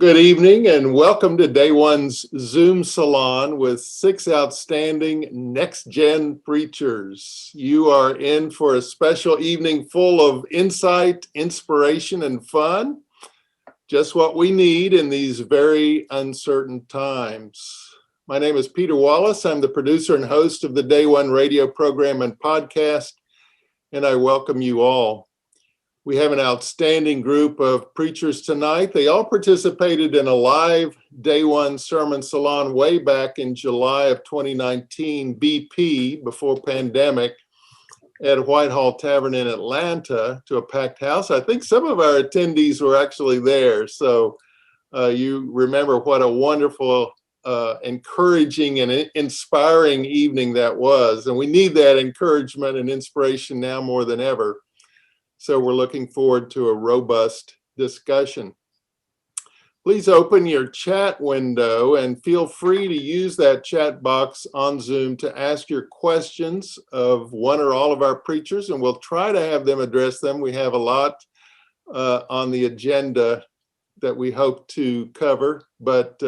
Good evening and welcome to Day One's Zoom Salon with 6 outstanding next-gen preachers. You are in for a special evening full of insight, inspiration, and fun. Just what we need in these very uncertain times. My name is Peter Wallace. I'm the producer and host of the Day One radio program and podcast, and I welcome you all. We have an outstanding group of preachers tonight. They all participated in a live Day One sermon salon way back in July of 2019, BP, before pandemic, at Whitehall Tavern in Atlanta to a packed house. I think some of our attendees were actually there. So you remember what a wonderful, encouraging and inspiring evening that was. And we need that encouragement and inspiration now more than ever. So we're looking forward to a robust discussion. Please open your chat window and feel free to use that chat box on Zoom to ask your questions of one or all of our preachers, and we'll try to have them address them. We have a lot on the agenda that we hope to cover, but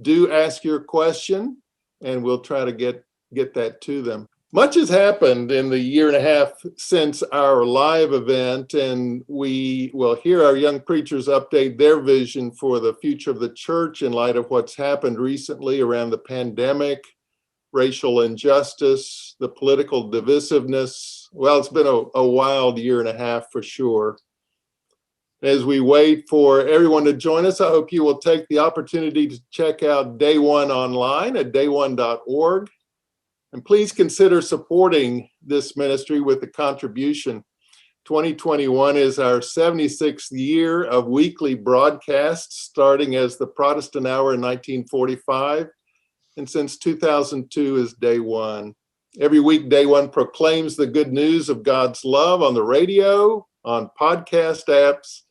do ask your question and we'll try to get that to them. Much has happened in the year and a half since our live event, and we will hear our young preachers update their vision for the future of the church in light of what's happened recently around the pandemic, racial injustice, the political divisiveness. Well, it's been a wild year and a half for sure. As we wait for everyone to join us, I hope you will take the opportunity to check out Day One online at day1.org. And please consider supporting this ministry with a contribution. 2021 is our 76th year of weekly broadcasts, starting as the Protestant Hour in 1945. And since 2002 is Day One. Every week, Day One proclaims the good news of God's love on the radio, on podcast apps,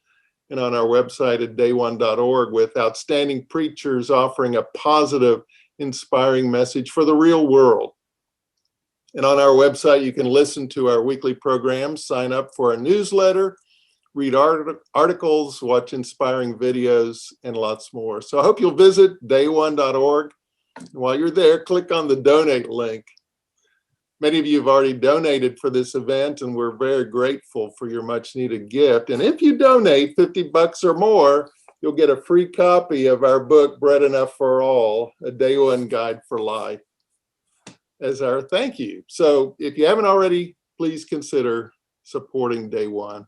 and on our website at day1.org with outstanding preachers offering a positive, inspiring message for the real world. And on our website, you can listen to our weekly programs, sign up for our newsletter, read articles, watch inspiring videos, and lots more. So I hope you'll visit day1.org. And while you're there, click on the donate link. Many of you have already donated for this event, and we're very grateful for your much needed gift. And if you donate $50 or more, you'll get a free copy of our book, Bread Enough for All, a Day One Guide for Life, as our thank you. So if you haven't already, please consider supporting Day One.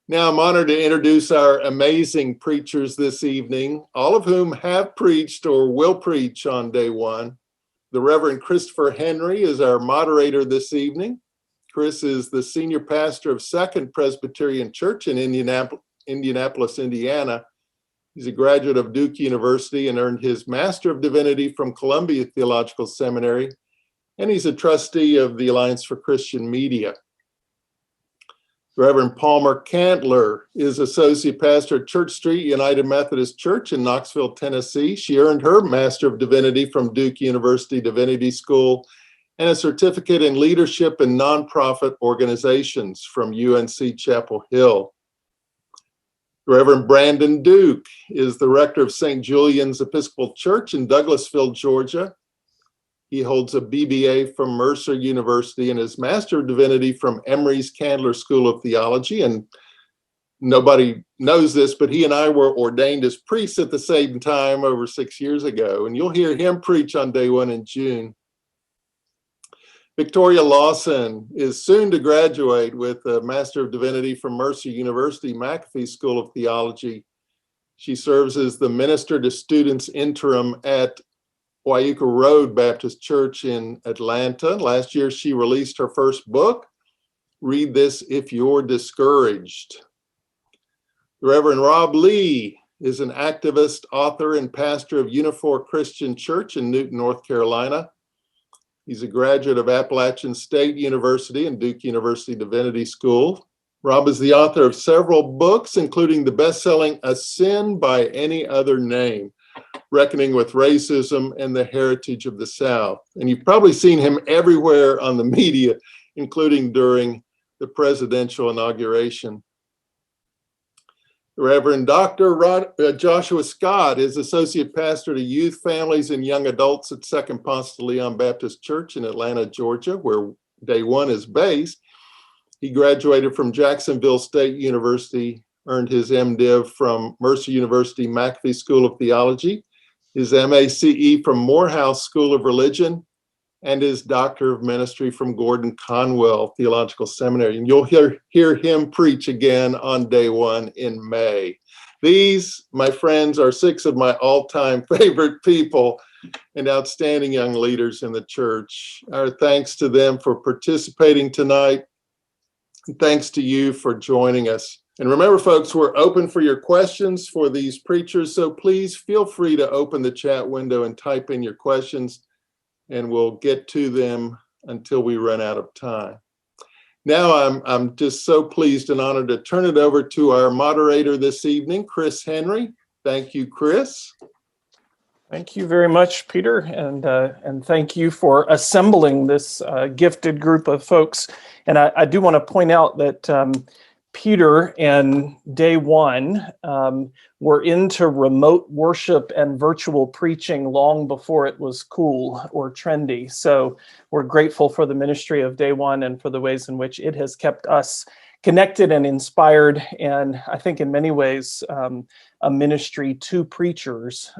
Now I'm honored to introduce our amazing preachers this evening, all of whom have preached or will preach on Day One. The Reverend Christopher Henry is our moderator this evening. Chris is the senior pastor of Second Presbyterian Church in Indianapolis, Indiana. He's a graduate of Duke University and earned his Master of Divinity from Columbia Theological Seminary, and he's a trustee of the Alliance for Christian Media. Reverend Palmer Cantler is associate pastor at Church Street United Methodist Church in Knoxville, Tennessee. She earned her Master of Divinity from Duke University Divinity School and a certificate in leadership and nonprofit organizations from UNC Chapel Hill. Reverend Brandon Duke is the rector of St. Julian's Episcopal Church in Douglasville, Georgia. He holds a BBA from Mercer University and his Master of Divinity from Emory's Candler School of Theology. And nobody knows this, but he and I were ordained as priests at the same time over 6 years ago. And you'll hear him preach on Day One in June. Victoria Lawson is soon to graduate with a Master of Divinity from Mercer University McAfee School of Theology. She serves as the Minister to Students interim at Wyuka Road Baptist Church in Atlanta. Last year, she released her first book, Read This If You're Discouraged. Reverend Rob Lee is an activist, author, and pastor of Unifor Christian Church in Newton, North Carolina. He's a graduate of Appalachian State University and Duke University Divinity School. Rob is the author of several books, including the best-selling A Sin by Any Other Name, Reckoning with Racism and the Heritage of the South. And you've probably seen him everywhere on the media, including during the presidential inauguration. Reverend Dr. Joshua Scott is Associate Pastor to Youth, Families, and Young Adults at Second Ponce de Leon Baptist Church in Atlanta, Georgia, where Day One is based. He graduated from Jacksonville State University, earned his MDiv from Mercer University McAfee School of Theology, his MACE from Morehouse School of Religion, and his Doctor of Ministry from Gordon Conwell Theological Seminary. And you'll hear him preach again on Day One in May. These, my friends, are 6 of my all-time favorite people and outstanding young leaders in the church. Our thanks to them for participating tonight. And thanks to you for joining us. And remember, folks, we're open for your questions for these preachers, so please feel free to open the chat window and type in your questions, and we'll get to them until we run out of time. Now I'm just so pleased and honored to turn it over to our moderator this evening, Chris Henry. Thank you, Chris. Thank you very much, Peter, and thank you for assembling this gifted group of folks. And I do want to point out that Peter and Day One were into remote worship and virtual preaching long before it was cool or trendy. So we're grateful for the ministry of Day One and for the ways in which it has kept us connected and inspired, and I think in many ways a ministry to preachers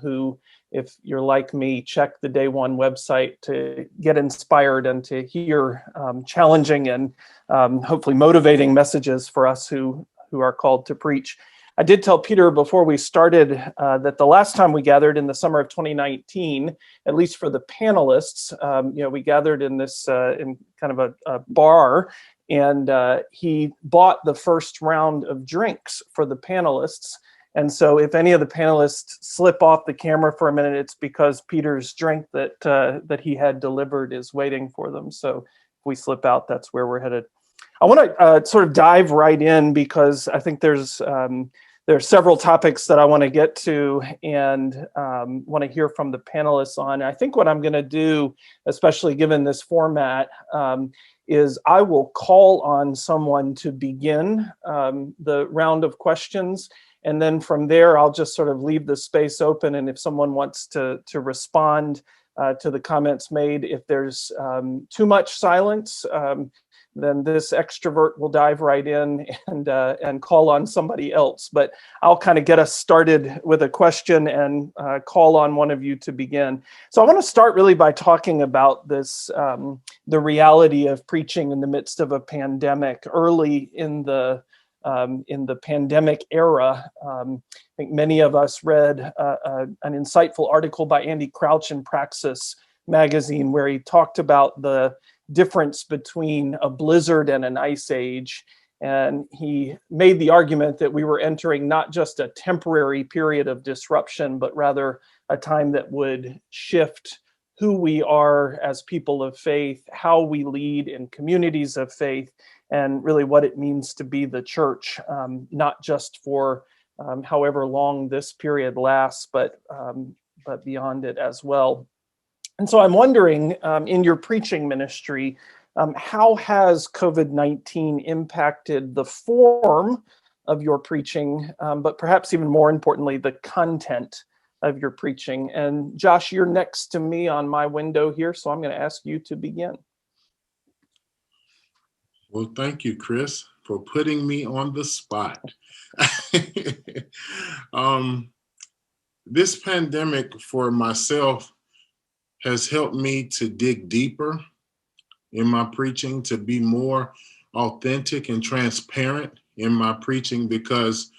who, if you're like me, check the Day One website to get inspired and to hear challenging and hopefully motivating messages for us who are called to preach. I did tell Peter before we started that the last time we gathered in the summer of 2019, at least for the panelists, we gathered in this in kind of a bar, and he bought the first round of drinks for the panelists. And so if any of the panelists slip off the camera for a minute, it's because Peter's drink that he had delivered is waiting for them. So if we slip out, that's where we're headed. I want to sort of dive right in because I think there are several topics that I want to get to and want to hear from the panelists on. I think what I'm going to do, especially given this format, is I will call on someone to begin the round of questions. And then from there, I'll just sort of leave the space open. And if someone wants to respond to the comments made, if there's too much silence, then this extrovert will dive right in and call on somebody else. But I'll kind of get us started with a question and call on one of you to begin. So I want to start really by talking about this, the reality of preaching in the midst of a pandemic. Early in the pandemic era, I think many of us read an insightful article by Andy Crouch in Praxis magazine, where he talked about the difference between a blizzard and an ice age. And he made the argument that we were entering not just a temporary period of disruption, but rather a time that would shift who we are as people of faith, how we lead in communities of faith, and really what it means to be the church, not just for however long this period lasts, but beyond it as well. And so I'm wondering, in your preaching ministry, how has COVID-19 impacted the form of your preaching, but perhaps even more importantly, the content of your preaching? And Josh, you're next to me on my window here, so I'm going to ask you to begin. Well, thank you, Chris, for putting me on the spot. This pandemic for myself has helped me to dig deeper in my preaching, to be more authentic and transparent in my preaching, because,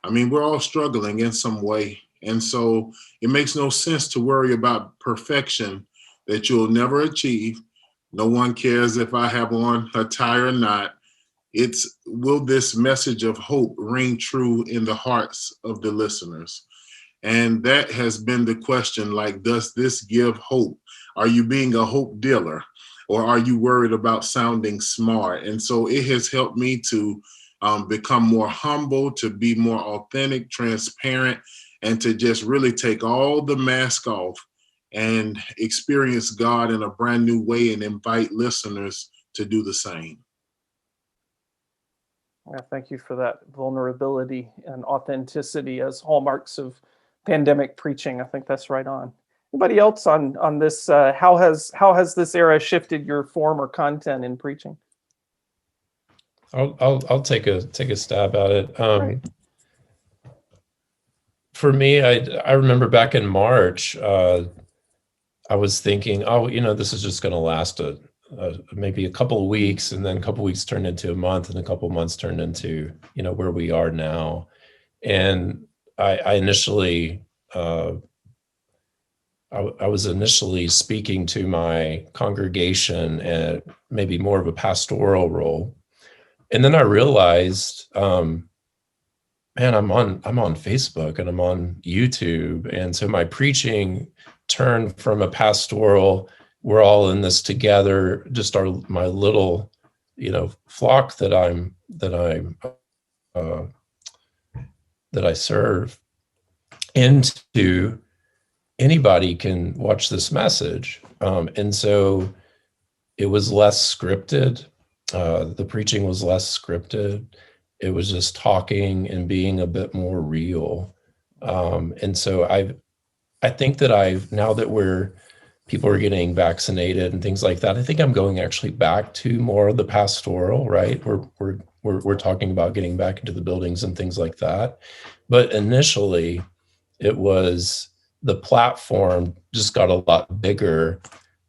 I mean, we're all struggling in some way. And so it makes no sense to worry about perfection that you'll never achieve. No one cares if I have on a tie or not. It's, will this message of hope ring true in the hearts of the listeners? And that has been the question, like, does this give hope? Are you being a hope dealer, or are you worried about sounding smart? And so it has helped me to become more humble, to be more authentic, transparent, and to just really take all the mask off and experience God in a brand new way and invite listeners to do the same. Yeah, thank you for that vulnerability and authenticity as hallmarks of pandemic preaching. I think that's right on. Anybody else on this? How has this era shifted your form or content in preaching? I'll take a stab at it. Right. For me, I remember back in March, I was thinking, oh, this is just going to last maybe a couple of weeks, and then a couple of weeks turned into a month, and a couple of months turned into where we are now. And I initially, I was initially speaking to my congregation at maybe more of a pastoral role, and then I realized, man, I'm on Facebook and I'm on YouTube, and so my preaching turned from a pastoral, we're all in this together, just my little, flock that I serve, into anybody can watch this message, and so it was less scripted. The preaching was less scripted. It was just talking and being a bit more real. And so I think that now that people are getting vaccinated and things like that, I think I'm going actually back to more of the pastoral, right? We're talking about getting back into the buildings and things like that. But initially it was the platform just got a lot bigger.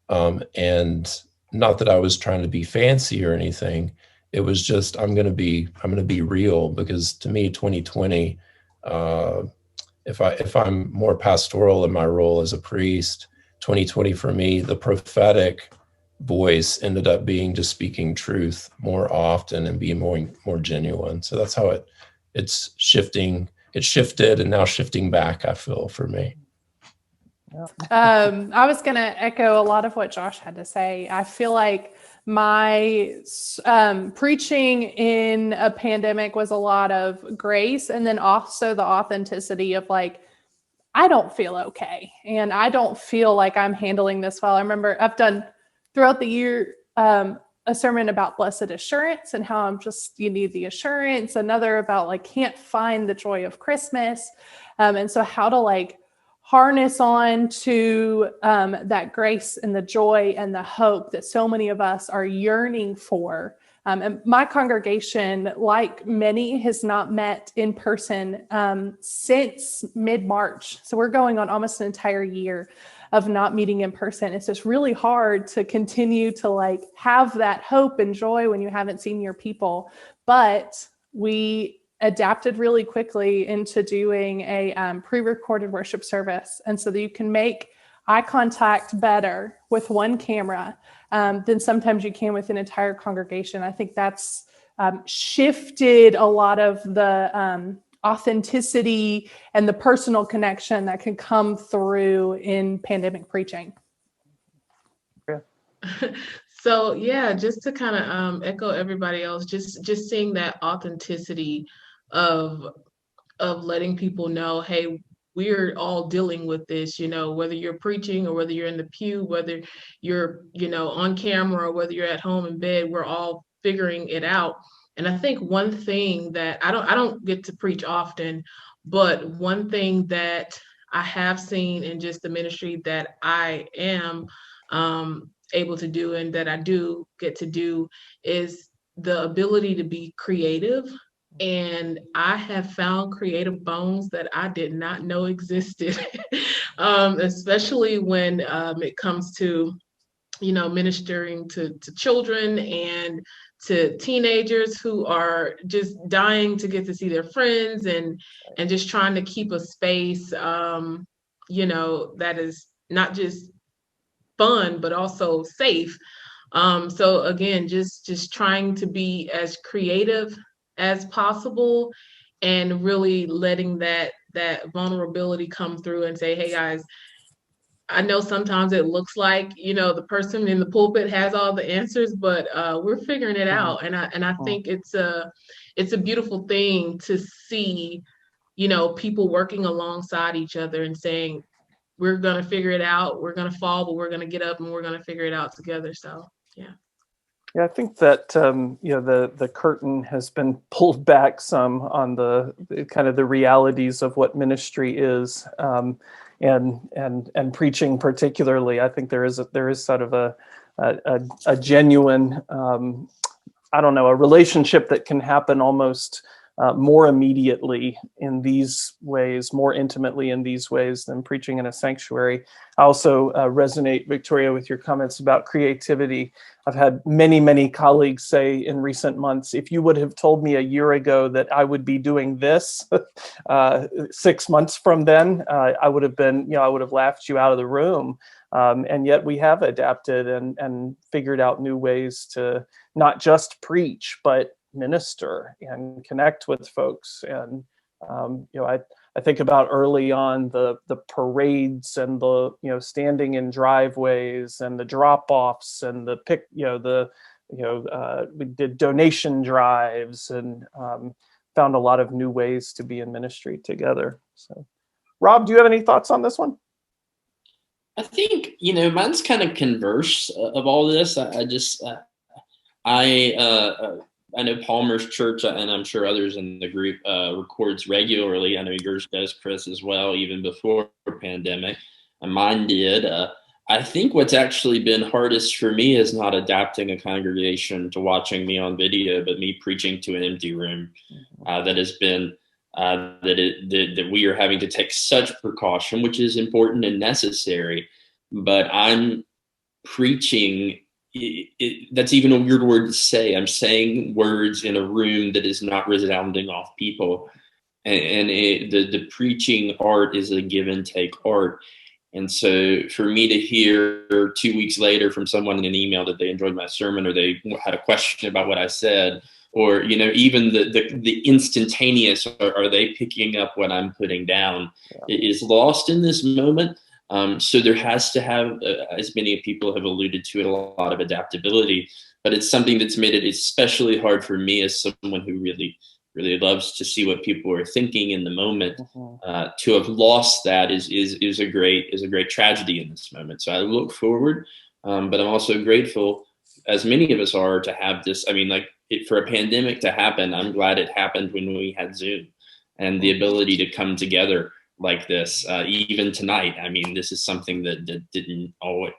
And not that I was trying to be fancy or anything. It was just, I'm going to be real, because to me, 2020, if I'm more pastoral in my role as a priest, 2020 for me, the prophetic voice ended up being just speaking truth more often and being more genuine. So that's how it's shifting. It shifted and now shifting back, I feel, for me. I was going to echo a lot of what Josh had to say. I feel like my preaching in a pandemic was a lot of grace, and then also the authenticity of like, I don't feel okay, and I don't feel like I'm handling this well. I remember I've done throughout the year a sermon about blessed assurance and how you need the assurance, another about like can't find the joy of Christmas, and so how to like harness on to that grace and the joy and the hope that so many of us are yearning for. And my congregation, like many, has not met in person since mid-March. So we're going on almost an entire year of not meeting in person. It's just really hard to continue to like have that hope and joy when you haven't seen your people. But we adapted really quickly into doing a pre-recorded worship service. And so that you can make eye contact better with one camera than sometimes you can with an entire congregation. I think that's shifted a lot of the authenticity and the personal connection that can come through in pandemic preaching. Yeah. So yeah, just to kind of echo everybody else, just seeing that authenticity of letting people know, hey, we're all dealing with this, whether you're preaching or whether you're in the pew, whether you're, on camera or whether you're at home in bed, we're all figuring it out. And I think one thing that I don't get to preach often, but one thing that I have seen in just the ministry that I am able to do and that I do get to do is the ability to be creative. And I have found creative bones that I did not know existed, especially when it comes to, ministering to children and to teenagers who are just dying to get to see their friends and just trying to keep a space, that is not just fun, but also safe. So again, just trying to be as creative as possible and really letting that vulnerability come through and say, hey guys, I know sometimes it looks like, the person in the pulpit has all the answers, but we're figuring it out. And I think it's a beautiful thing to see, people working alongside each other and saying, we're going to figure it out. We're going to fall, but we're going to get up and we're going to figure it out together. So, yeah. Yeah, I think that the curtain has been pulled back some on the kind of the realities of what ministry is, and preaching particularly. I think there is sort of a genuine I don't know, a relationship that can happen almost more immediately in these ways, more intimately in these ways than preaching in a sanctuary. I also resonate, Victoria, with your comments about creativity. I've had many, many colleagues say in recent months, if you would have told me a year ago that I would be doing this 6 months from then, I would have laughed you out of the room. And yet we have adapted and figured out new ways to not just preach, but minister and connect with folks. And I think about early on the parades and the standing in driveways and the drop-offs and we did donation drives and found a lot of new ways to be in ministry together. So, Rob, do you have any thoughts on this one? I think, mine's kind of converse of all this. I know Palmer's church, and I'm sure others in the group, records regularly. I know yours does, Chris, as well, even before the pandemic. And mine did. I think what's actually been hardest for me is not adapting a congregation to watching me on video, but me preaching to an empty room. That has been that we are having to take such precaution, which is important and necessary. But I'm preaching. That's even a weird word to say. I'm saying words in a room that is not resounding off people, and the preaching art is a give and take art. And so for me to hear 2 weeks later from someone in an email that they enjoyed my sermon, or they had a question about what I said, or even the instantaneous, are they picking up what I'm putting down, is lost in this moment. So there has to have, as many people have alluded to it, a lot of adaptability, but it's something that's made it especially hard for me as someone who really, really loves to see what people are thinking in the moment. To have lost that is a great tragedy in this moment. So I look forward, but I'm also grateful, as many of us are, to have this. I mean, for a pandemic to happen, I'm glad it happened when we had Zoom and the ability to come together like this, even tonight. I mean, this is something that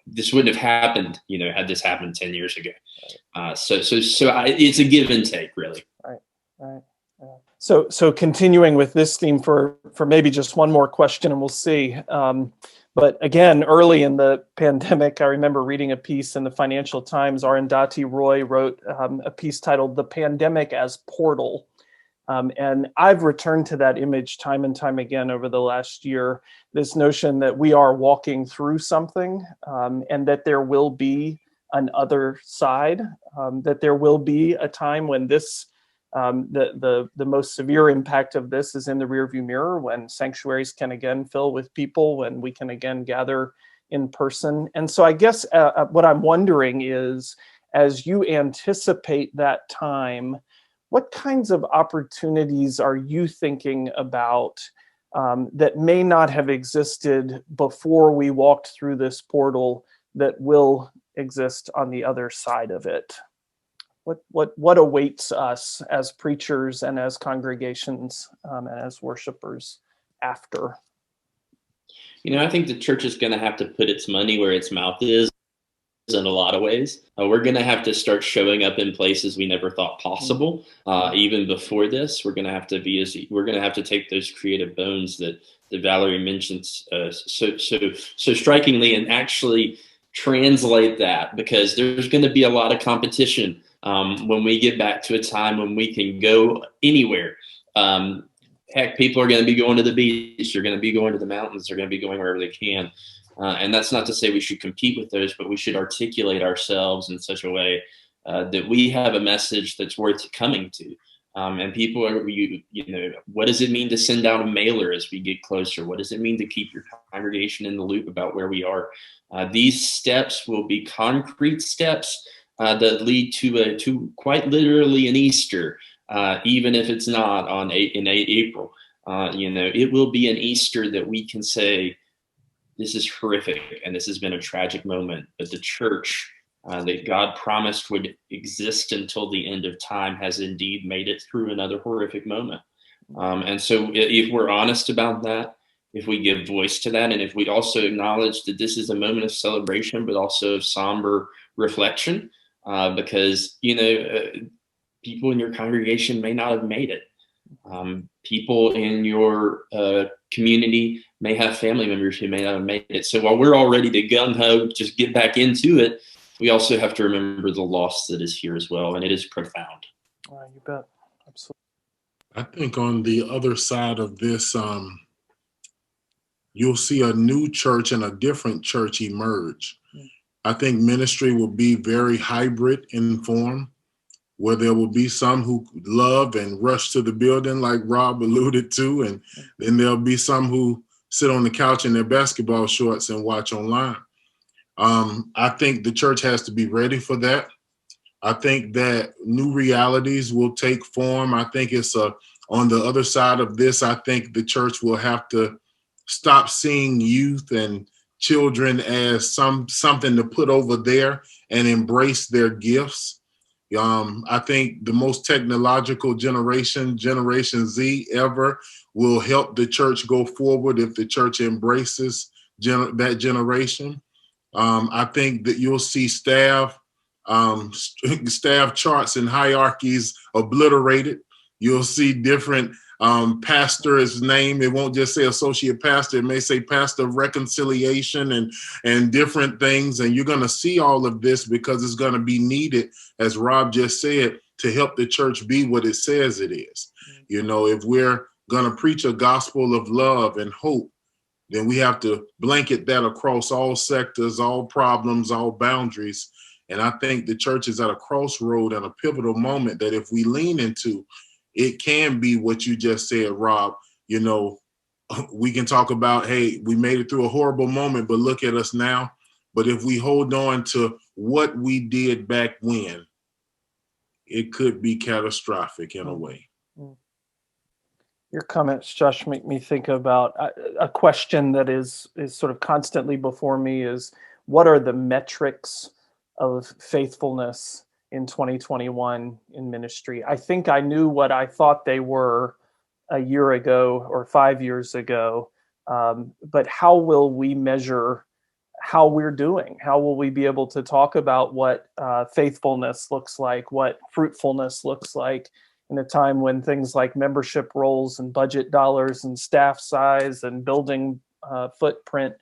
this wouldn't have happened, had this happened 10 years ago. So it's a give and take, really. Right. So continuing with this theme for maybe just one more question, and we'll see. But again, early in the pandemic, I remember reading a piece in the Financial Times. Arundhati Roy wrote a piece titled "The Pandemic as Portal." And I've returned to that image time and time again over the last year, this notion that we are walking through something, and that there will be an other side, that there will be a time when this, the most severe impact of this is in the rearview mirror, when sanctuaries can again fill with people, when we can again gather in person. And so I guess what I'm wondering is, as you anticipate that time, what kinds of opportunities are you thinking about that may not have existed before we walked through this portal that will exist on the other side of it? What awaits us as preachers and as congregations and as worshipers after? I think the church is going to have to put its money where its mouth is. In a lot of ways, we're going to have to start showing up in places we never thought possible. Even before this, we're going to have to take those creative bones that Valerie mentions so strikingly, and actually translate that, because there's going to be a lot of competition when we get back to a time when we can go anywhere. Heck, people are going to be going to the beach. They're going to be going to the mountains. They're going to be going wherever they can. And that's not to say we should compete with those, but we should articulate ourselves in such a way that we have a message that's worth coming to. And people are, what does it mean to send out a mailer as we get closer? What does it mean to keep your congregation in the loop about where we are? These steps will be concrete steps that lead to quite literally an Easter, even if it's not in April. It will be an Easter that we can say, this is horrific, and this has been a tragic moment, but the church that God promised would exist until the end of time has indeed made it through another horrific moment. And so if we're honest about that, if we give voice to that, and if we also acknowledge that this is a moment of celebration, but also of somber reflection, because, people in your congregation may not have made it. People in your community may have family members who may not have made it. So while we're all ready to gung-ho, just get back into it, we also have to remember the loss that is here as well, and it is profound. You bet. Absolutely. I think on the other side of this, you'll see a new church and a different church emerge. I think ministry will be very hybrid in form, where there will be some who love and rush to the building, like Rob alluded to, and then there'll be some who sit on the couch in their basketball shorts and watch online. I think the church has to be ready for that. I think that new realities will take form. I think it's on the other side of this, I think the church will have to stop seeing youth and children as something to put over there and embrace their gifts. I think the most technological Generation Z ever, will help the church go forward if the church embraces that generation. I think that you'll see staff charts and hierarchies obliterated. You'll see different pastor's name. It won't just say associate pastor. It may say pastor of reconciliation and different things. And you're going to see all of this because it's going to be needed, as Rob just said, to help the church be what it says it is. If we're going to preach a gospel of love and hope, then we have to blanket that across all sectors, all problems, all boundaries. And I think the church is at a crossroad and a pivotal moment that if we lean into, it can be what you just said, Rob. We can talk about, hey, we made it through a horrible moment, but look at us now. But if we hold on to what we did back when, it could be catastrophic in a way. Your comments, Josh, make me think about a question that is sort of constantly before me is, what are the metrics of faithfulness in 2021 in ministry? I think I knew what I thought they were a year ago or 5 years ago, but how will we measure how we're doing? How will we be able to talk about what faithfulness looks like, what fruitfulness looks like in a time when things like membership rolls and budget dollars and staff size and building footprint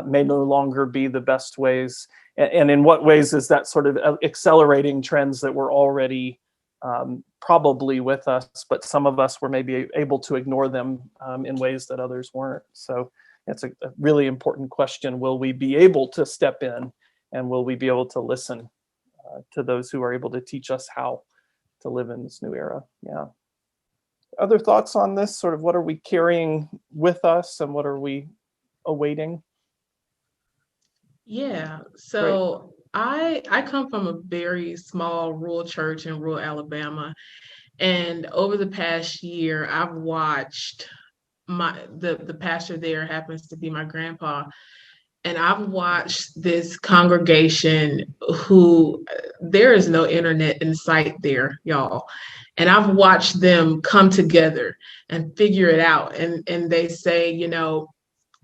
may no longer be the best ways? And in what ways is that sort of accelerating trends that were already probably with us, but some of us were maybe able to ignore them in ways that others weren't? So it's a really important question. Will we be able to step in, and will we be able to listen to those who are able to teach us how to live in this new era? Yeah. Other thoughts on this? Sort of, what are we carrying with us and what are we awaiting? Yeah. So I come from a very small rural church in rural Alabama. And over the past year, I've watched the pastor there happens to be my grandpa. And I've watched this congregation who there is no internet in sight there, y'all. And I've watched them come together and figure it out. And they say,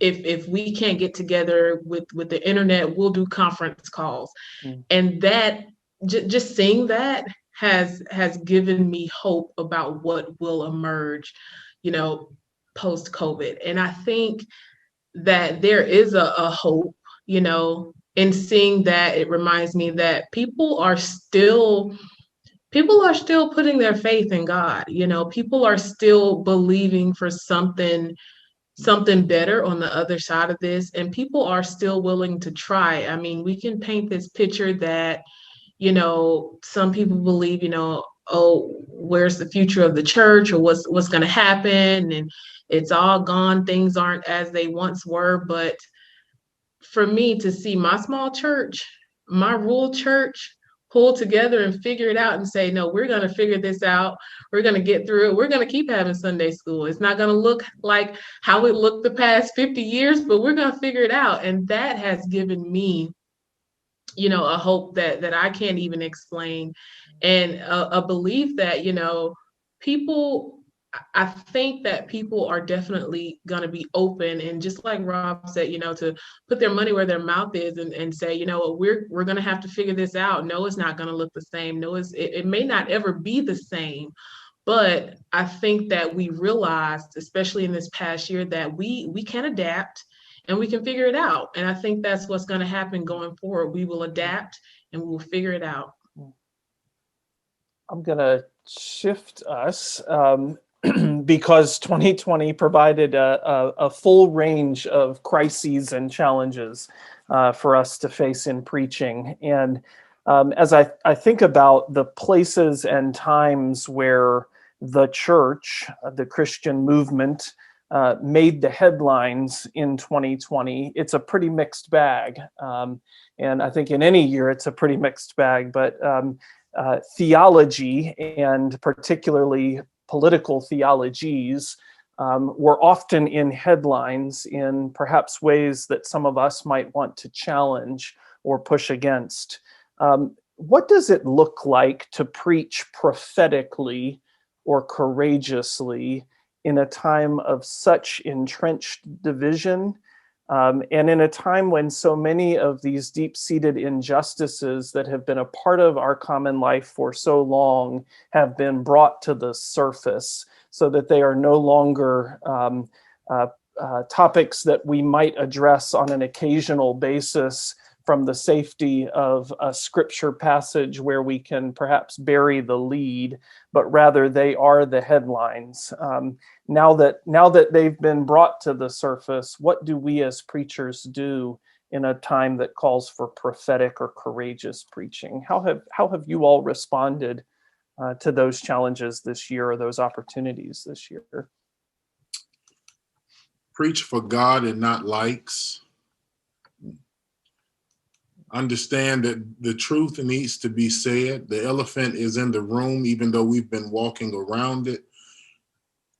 if we can't get together with the internet, we'll do conference calls. And that just seeing that has given me hope about what will emerge, post COVID. And I think that there is a hope, in seeing that. It reminds me that people are still putting their faith in God. People are still believing for something better on the other side of this, and people are still willing to try. I mean, we can paint this picture that, some people believe, oh, where's the future of the church, or what's going to happen, and it's all gone. Things aren't as they once were. But for me to see my small church, my rural church, pull together and figure it out and say, no, we're going to figure this out. We're going to get through it. We're going to keep having Sunday school. It's not going to look like how it looked the past 50 years, but we're going to figure it out. And that has given me a hope that I can't even explain, and a belief that, people, I think that people are definitely going to be open, and just like Rob said, to put their money where their mouth is, and say, we're going to have to figure this out. No, it's not going to look the same. No, it may not ever be the same. But I think that we realized, especially in this past year, that we can adapt and we can figure it out. And I think that's what's going to happen going forward. We will adapt and we will figure it out. I'm going to shift us because 2020 provided a full range of crises and challenges for us to face in preaching. And as I think about the places and times where the church, the Christian movement, made the headlines in 2020, it's a pretty mixed bag. And I think in any year, it's a pretty mixed bag. But theology, and particularly political theologies, were often in headlines in perhaps ways that some of us might want to challenge or push against. What does it look like to preach prophetically or courageously in a time of such entrenched division, and in a time when so many of these deep-seated injustices that have been a part of our common life for so long have been brought to the surface, so that they are no longer topics that we might address on an occasional basis from the safety of a scripture passage where we can perhaps bury the lead, but rather they are the headlines. Now that they've been brought to the surface, what do we as preachers do in a time that calls for prophetic or courageous preaching? How have you all responded to those challenges this year, or those opportunities this year? Preach for God and not likes. Understand that the truth needs to be said. The elephant is in the room, even though we've been walking around it.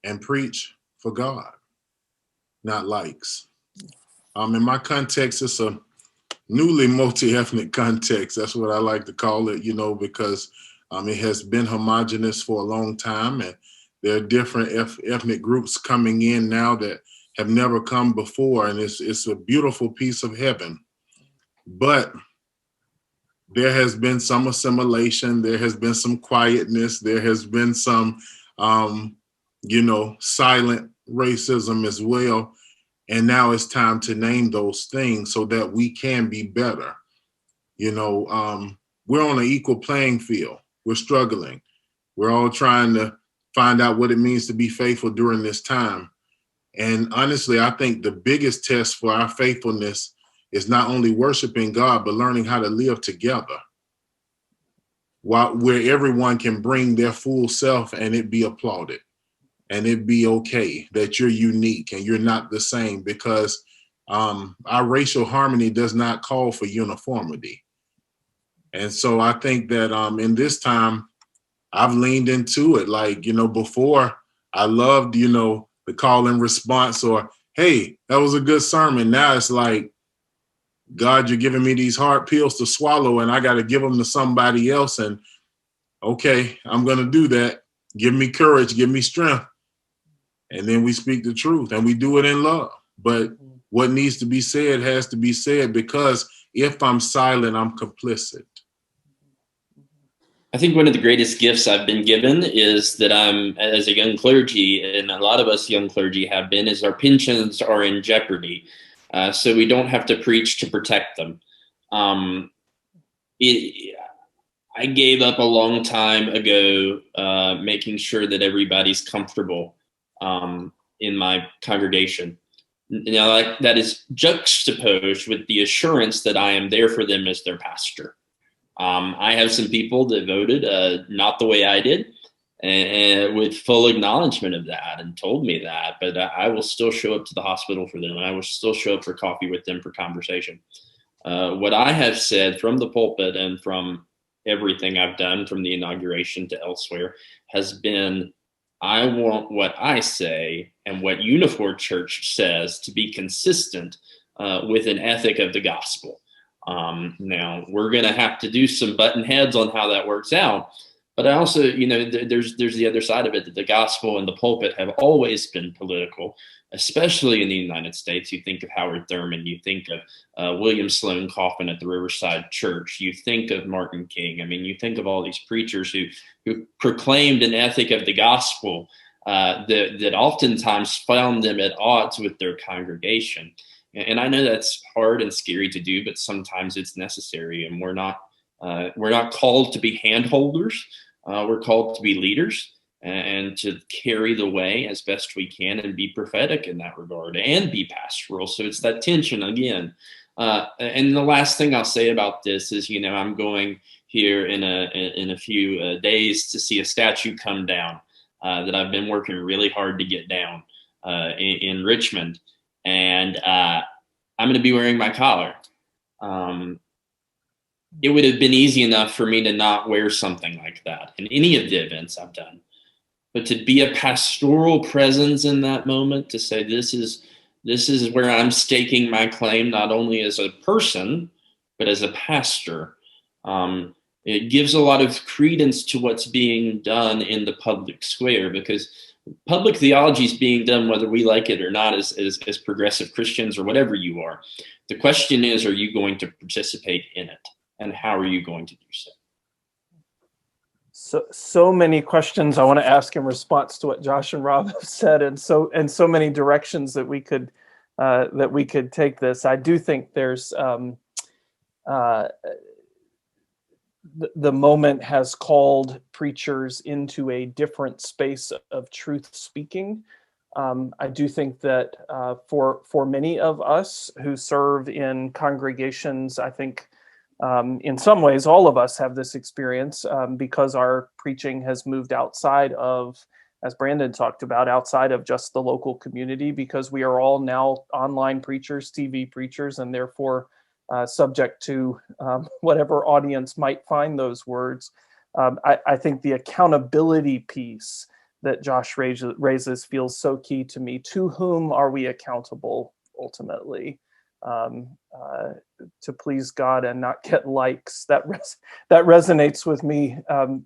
And preach for God, not likes. In my context, it's a newly multi-ethnic context. That's what I like to call it, because it has been homogenous for a long time, and there are different ethnic groups coming in now that have never come before, and it's a beautiful piece of heaven. But there has been some assimilation, there has been some quietness, there has been some silent racism as well. And now it's time to name those things so that we can be better. We're on an equal playing field. We're struggling. We're all trying to find out what it means to be faithful during this time. And honestly, I think the biggest test for our faithfulness is not only worshiping God, but learning how to live together, where everyone can bring their full self and it be applauded. And it'd be okay that you're unique and you're not the same, because our racial harmony does not call for uniformity. And so I think that in this time, I've leaned into it. Like, before I loved, the call and response, or, hey, that was a good sermon. Now it's like, God, you're giving me these hard pills to swallow and I got to give them to somebody else. And okay, I'm going to do that. Give me courage, give me strength. And then we speak the truth and we do it in love. But what needs to be said has to be said, because if I'm silent, I'm complicit. I think one of the greatest gifts I've been given is that I'm, as a young clergy, and a lot of us young clergy have been, is our pensions are in jeopardy. So we don't have to preach to protect them. I gave up a long time ago, making sure that everybody's comfortable in my congregation. That is juxtaposed with the assurance that I am there for them as their pastor. I have some people that voted not the way I did, and with full acknowledgement of that, and told me that, but I will still show up to the hospital for them, and I will still show up for coffee with them for conversation. What I have said from the pulpit and from everything I've done from the inauguration to elsewhere has been, I want what I say and what Unifor Church says to be consistent with an ethic of the gospel. Now we're going to have to do some button heads on how that works out. But I also, there's the other side of it, that the gospel and the pulpit have always been political, especially in the United States. You think of Howard Thurman, you think of William Sloane Coffin at the Riverside Church, you think of Martin King. I mean, you think of all these preachers who proclaimed an ethic of the gospel that oftentimes found them at odds with their congregation. And I know that's hard and scary to do, but sometimes it's necessary. And we're not called to be handholders. We're called to be leaders and to carry the way as best we can and be prophetic in that regard and be pastoral. So it's that tension again. And the last thing I'll say about this is, I'm going here in a few days to see a statue come down that I've been working really hard to get down in Richmond. And I'm going to be wearing my collar. It would have been easy enough for me to not wear something like that in any of the events I've done. But to be a pastoral presence in that moment, to say this is where I'm staking my claim, not only as a person, but as a pastor, it gives a lot of credence to what's being done in the public square, because public theology is being done whether we like it or not as progressive Christians or whatever you are. The question is, are you going to participate in it? And how are you going to do so? So many questions I want to ask in response to what Josh and Rob have said, and so many directions that we could take this. I do think there's the moment has called preachers into a different space of truth speaking. I do think that for many of us who serve in congregations, I think in some ways all of us have this experience because our preaching has moved outside of, as Brandon talked about, outside of just the local community, because we are all now online preachers, TV preachers, and therefore subject to whatever audience might find those words. I think the accountability piece that Josh raises feels so key to me. To whom are we accountable ultimately? To please God and not get likes. That resonates with me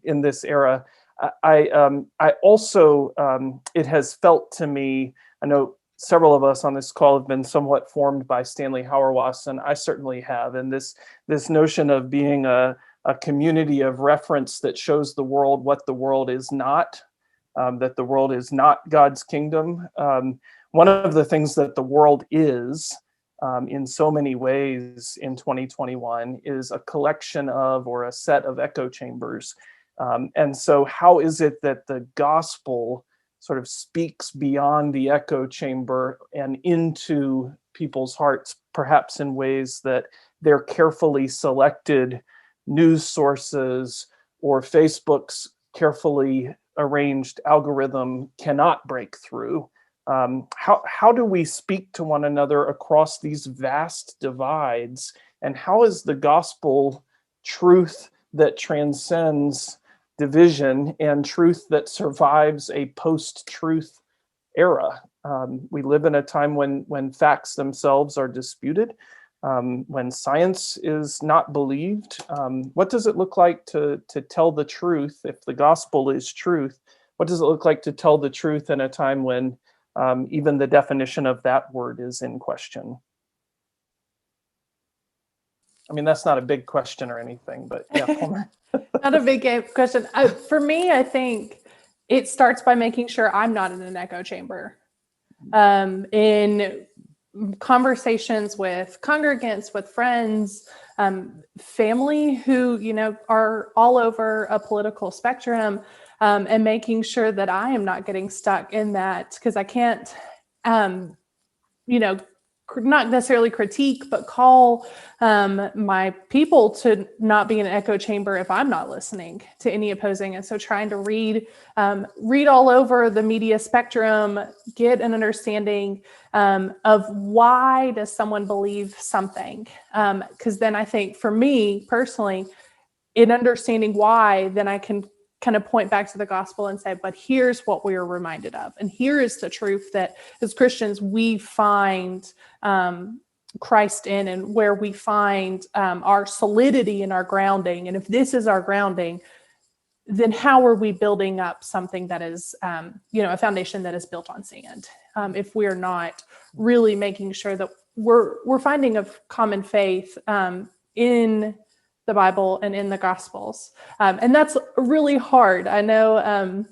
in this era. I also, it has felt to me, I know several of us on this call have been somewhat formed by Stanley Hauerwas, and I certainly have. And this notion of being a community of reference that shows the world what the world is not, that the world is not God's kingdom. One of the things that the world is, in so many ways in 2021, is a collection of, or a set of echo chambers. And so how is it that the gospel sort of speaks beyond the echo chamber and into people's hearts, perhaps in ways that their carefully selected news sources or Facebook's carefully arranged algorithm cannot break through? How do we speak to one another across these vast divides? And how is the gospel truth that transcends division and truth that survives a post-truth era? We live in a time when facts themselves are disputed, when science is not believed. What does it look like to tell the truth if the gospel is truth? What does it look like to tell the truth in a time when even the definition of that word is in question? I mean, that's not a big question or anything, but yeah, Palmer. Not a big question. For me, I think it starts by making sure I'm not in an echo chamber. In conversations with congregants, with friends, family who, are all over a political spectrum, and making sure that I am not getting stuck in that, because I can't, not necessarily critique, but call my people to not be in an echo chamber if I'm not listening to any opposing. And so trying to read all over the media spectrum, get an understanding of why does someone believe something? Because then I think for me personally, in understanding why, then I can kind of point back to the gospel and say, but here's what we are reminded of. And here is the truth that as Christians, we find Christ in, and where we find our solidity and our grounding. And if this is our grounding, then how are we building up something that is, a foundation that is built on sand? If we're not really making sure that we're finding a common faith in the Bible and in the Gospels. And that's really hard. I know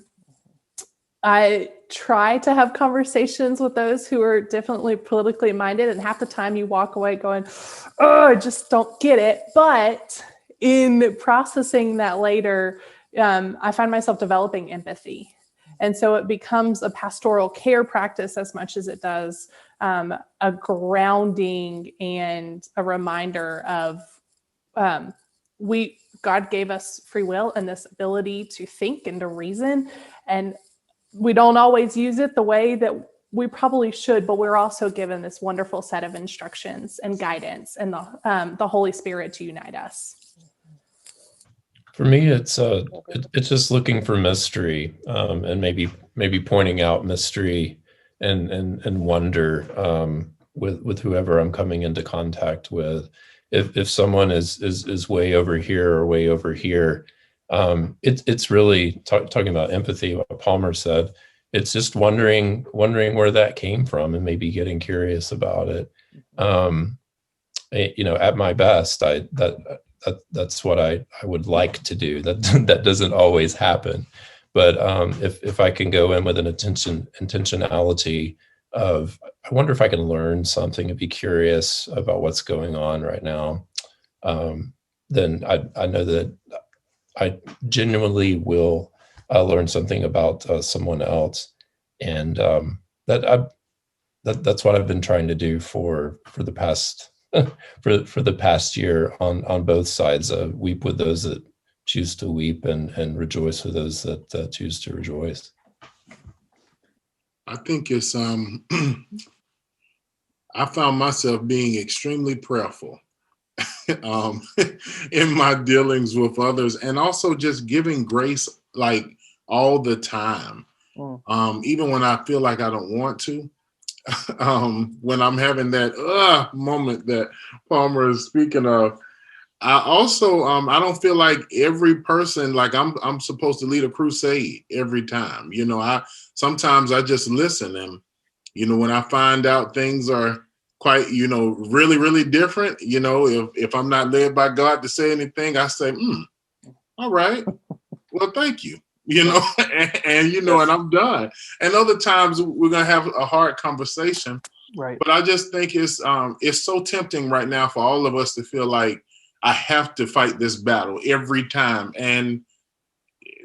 I try to have conversations with those who are definitely politically minded, and half the time you walk away going, oh, I just don't get it. But in processing that later, I find myself developing empathy. And so it becomes a pastoral care practice as much as it does a grounding and a reminder of God gave us free will and this ability to think and to reason. And we don't always use it the way that we probably should, but we're also given this wonderful set of instructions and guidance and the Holy Spirit to unite us. For me, it's just looking for mystery, and maybe pointing out mystery and wonder with whoever I'm coming into contact with. If someone is way over here or way over here, it's really talking about empathy. What Palmer said, it's just wondering where that came from and maybe getting curious about it. At my best, that's what I would like to do. That doesn't always happen, but if I can go in with an intentionality of, I wonder if I can learn something and be curious about what's going on right now, then I know that I genuinely will learn something about someone else, and that's what I've been trying to do for the past for the past year on both sides. Weep with those that choose to weep, and rejoice with those that choose to rejoice. I think it's I found myself being extremely prayerful in my dealings with others, and also just giving grace like all the time. Even when I feel like I don't want to. When I'm having that moment that Palmer is speaking of, I also I don't feel like every person, like I'm supposed to lead a crusade every time. Sometimes I just listen, and when I find out things are quite really, really different, if I'm not led by God to say anything, I say, all right, well, thank you. And and I'm done. And other times we're gonna have a hard conversation. Right. But I just think it's so tempting right now for all of us to feel like I have to fight this battle every time. And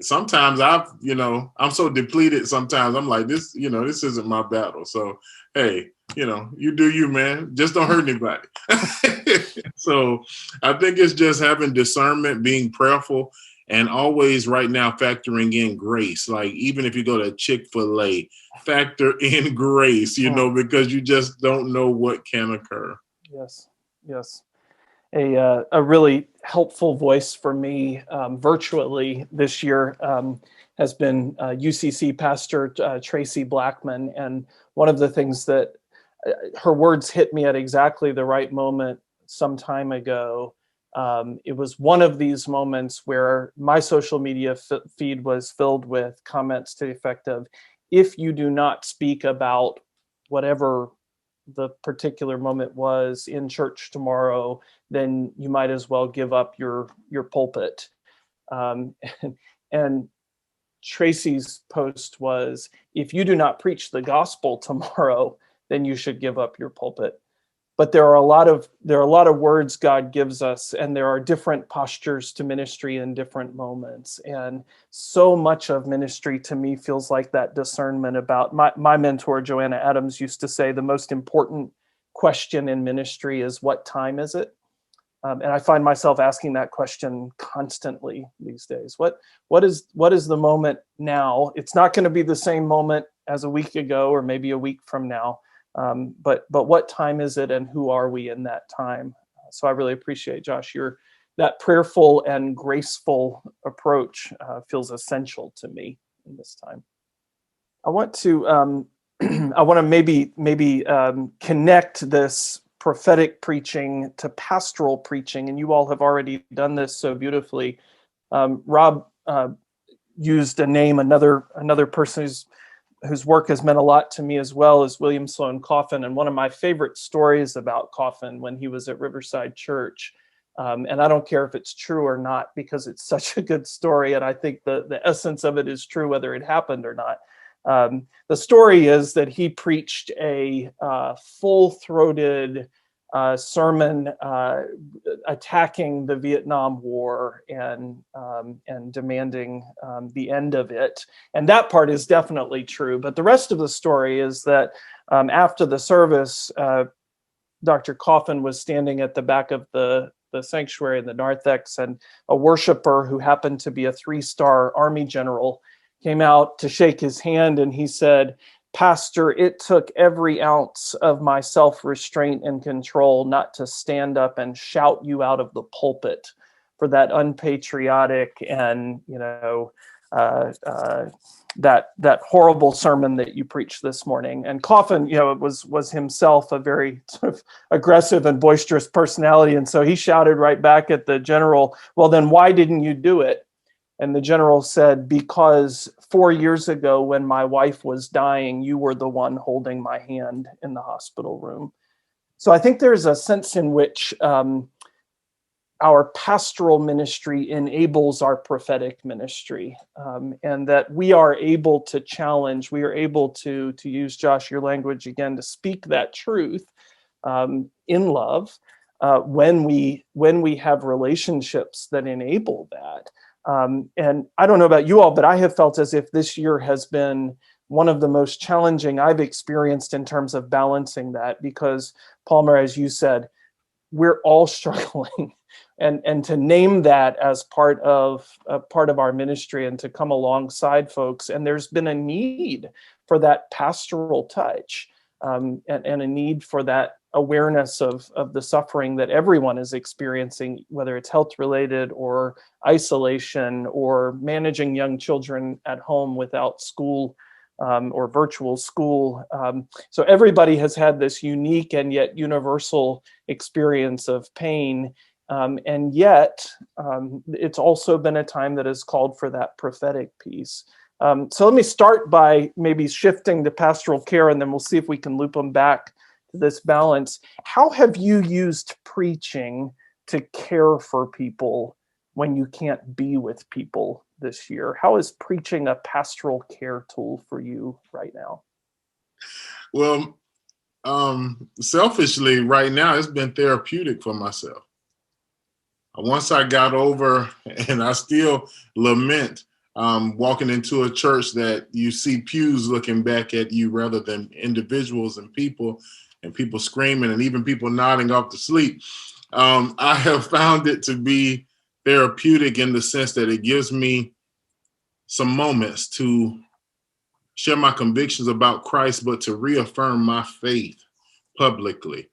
sometimes I'm so depleted. Sometimes I'm like, this isn't my battle. So hey, you do you, man. Just don't hurt anybody. So I think it's just having discernment, being prayerful, and always right now factoring in grace. Like even if you go to Chick-fil-A, factor in grace, because you just don't know what can occur. Yes. A really helpful voice for me virtually this year has been UCC pastor Tracy Blackman. And one of the things that her words hit me at exactly the right moment some time ago. It was one of these moments where my social media feed was filled with comments to the effect of, if you do not speak about whatever the particular moment was in church tomorrow, then you might as well give up your pulpit. And Tracy's post was, if you do not preach the gospel tomorrow, then you should give up your pulpit. But there are a lot of words God gives us, and there are different postures to ministry in different moments. And so much of ministry to me feels like that discernment about my mentor, Joanna Adams, used to say the most important question in ministry is, what time is it? And I find myself asking that question constantly these days. What is the moment now? It's not going to be the same moment as a week ago or maybe a week from now. But what time is it, and who are we in that time? So I really appreciate, Josh, that prayerful and graceful approach feels essential to me in this time. I want to maybe connect this prophetic preaching to pastoral preaching, and you all have already done this so beautifully. Rob used a name, another person whose work has meant a lot to me as well, is William Sloane Coffin. And one of my favorite stories about Coffin when he was at Riverside Church, and I don't care if it's true or not, because it's such a good story, and I think the essence of it is true whether it happened or not. The story is that he preached a full-throated sermon attacking the Vietnam War and demanding the end of it. And that part is definitely true. But the rest of the story is that after the service, Dr. Coffin was standing at the back of the sanctuary in the narthex, and a worshiper who happened to be a 3-star Army general came out to shake his hand, and he said, "Pastor, it took every ounce of my self-restraint and control not to stand up and shout you out of the pulpit for that unpatriotic and, that horrible sermon that you preached this morning." And Coffin, was himself a very sort of aggressive and boisterous personality. And so he shouted right back at the general, "Well, then why didn't you do it?" And the general said, "Because 4 years ago when my wife was dying, you were the one holding my hand in the hospital room." So I think there's a sense in which our pastoral ministry enables our prophetic ministry, and that we are able to challenge, we are able to use, Josh, your language again, to speak that truth in love when we have relationships that enable that. And I don't know about you all, but I have felt as if this year has been one of the most challenging I've experienced in terms of balancing that, because Palmer, as you said, we're all struggling, and to name that as part of our ministry and to come alongside folks. And there's been a need for that pastoral touch, and a need for that awareness of the suffering that everyone is experiencing, whether it's health related or isolation or managing young children at home without school or virtual school. So everybody has had this unique and yet universal experience of pain. And yet it's also been a time that has called for that prophetic piece. So let me start by maybe shifting to pastoral care, and then we'll see if we can loop them back to this balance. How have you used preaching to care for people when you can't be with people this year? How is preaching a pastoral care tool for you right now? Well, selfishly, right now, it's been therapeutic for myself. Once I got over, and I still lament walking into a church that you see pews looking back at you rather than individuals and people screaming and even people nodding off to sleep. I have found it to be therapeutic in the sense that it gives me some moments to share my convictions about Christ, but to reaffirm my faith publicly.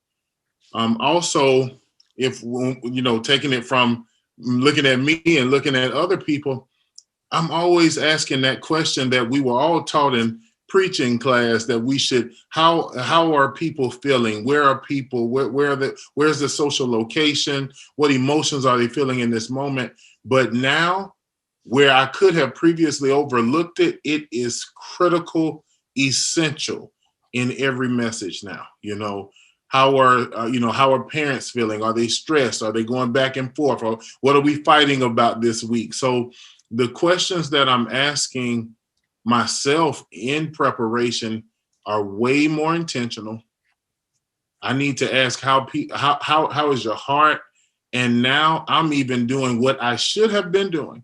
Also, if, taking it from looking at me and looking at other people, I'm always asking that question that we were all taught in preaching class, that we should, how are people feeling? Where are people? Where's the social location? What emotions are they feeling in this moment? But now, where I could have previously overlooked it, it is critical, essential in every message now. How are parents feeling? Are they stressed? Are they going back and forth? Or what are we fighting about this week? So the questions that I'm asking myself in preparation are way more intentional. I need to ask how is your heart? And now I'm even doing what I should have been doing.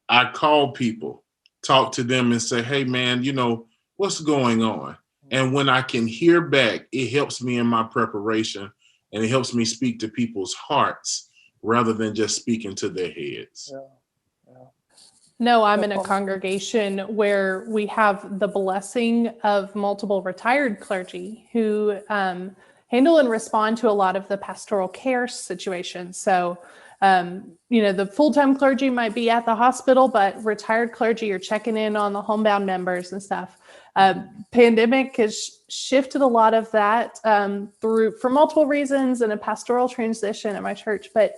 I call people, talk to them and say, "Hey man, what's going on?" And when I can hear back, it helps me in my preparation, and it helps me speak to people's hearts rather than just speaking to their heads. No, I'm in a congregation where we have the blessing of multiple retired clergy who handle and respond to a lot of the pastoral care situations. So, the full-time clergy might be at the hospital, but retired clergy are checking in on the homebound members and stuff. Pandemic has shifted a lot of that for multiple reasons and a pastoral transition at my church, but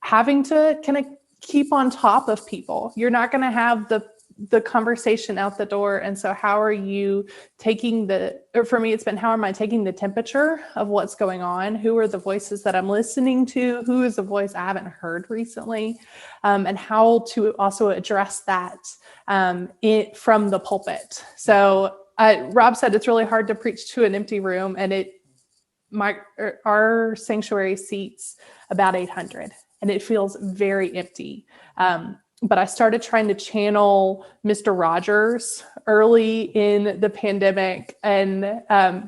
having to kind of keep on top of people. You're not going to have the conversation out the door. And so how are you for me, it's been, how am I taking the temperature of what's going on? Who are the voices that I'm listening to? Who is a voice I haven't heard recently? And how to also address that from the pulpit. So Rob said it's really hard to preach to an empty room, and our sanctuary seats about 800, and it feels very empty. But I started trying to channel Mr. Rogers early in the pandemic and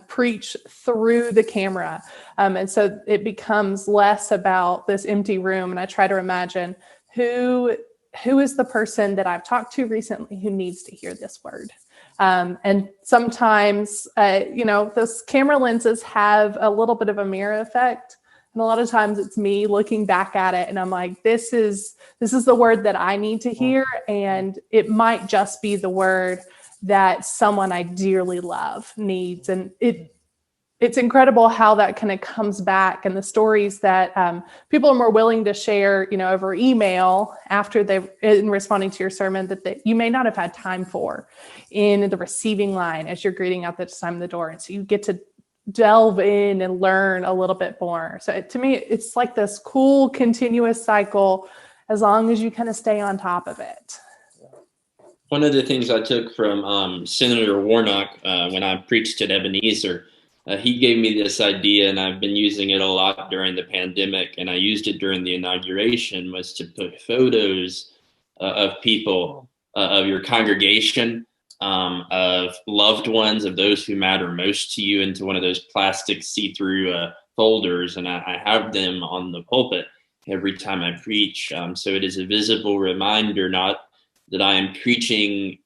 preach through the camera. And so it becomes less about this empty room. And I try to imagine who is the person that I've talked to recently who needs to hear this word. And sometimes, those camera lenses have a little bit of a mirror effect. And a lot of times it's me looking back at it and I'm like, this is the word that I need to hear. And it might just be the word that someone I dearly love needs. And it's incredible how that kind of comes back, and the stories that people are more willing to share, over email after in responding to your sermon that you may not have had time for in the receiving line as you're greeting out the time of the door. And so you get to delve in and learn a little bit more. So to me, it's like this cool continuous cycle as long as you kind of stay on top of it. One of the things I took from Senator Warnock when I preached at Ebenezer, he gave me this idea, and I've been using it a lot during the pandemic, and I used it during the inauguration, was to put photos of people, of your congregation, of loved ones, of those who matter most to you, into one of those plastic see-through folders. And I have them on the pulpit every time I preach. So it is a visible reminder, not that I am preaching,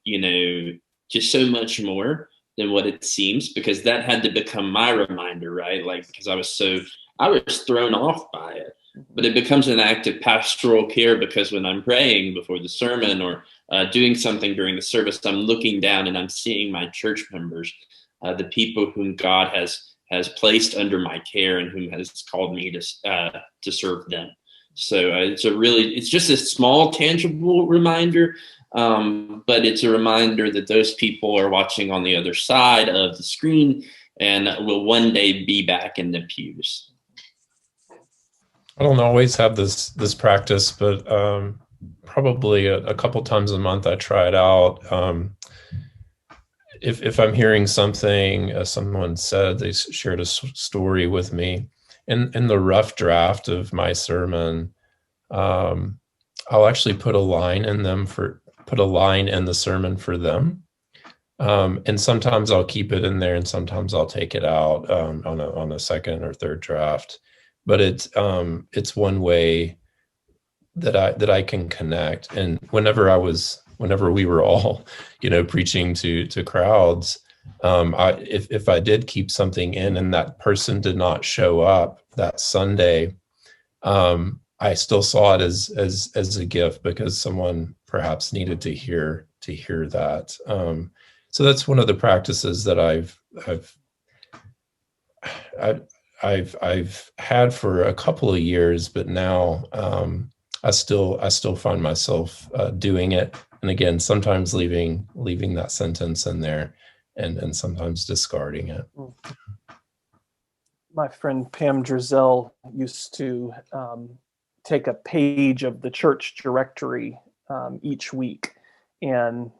just so much more than what it seems, because that had to become my reminder, right? Like, because I was thrown off by it. But it becomes an act of pastoral care, because when I'm praying before the sermon or doing something during the service, I'm looking down and I'm seeing my church members, the people whom God has placed under my care and whom has called me to serve them. So it's just a small, tangible reminder, but it's a reminder that those people are watching on the other side of the screen and will one day be back in the pews. I don't always have this practice, but probably a couple times a month I try it out. If I'm hearing something, someone said, they shared a story with me, in the rough draft of my sermon, I'll actually put a line in the sermon for them. And sometimes I'll keep it in there, and sometimes I'll take it out on a second or third draft. But it's one way that I can connect. And whenever we were all, preaching to crowds, if I did keep something in and that person did not show up that Sunday, I still saw it as a gift, because someone perhaps needed to hear that. So that's one of the practices that I've had for a couple of years, but now I still find myself doing it, and again, sometimes leaving that sentence in there, and sometimes discarding it. My friend Pam Drizel used to take a page of the church directory each week and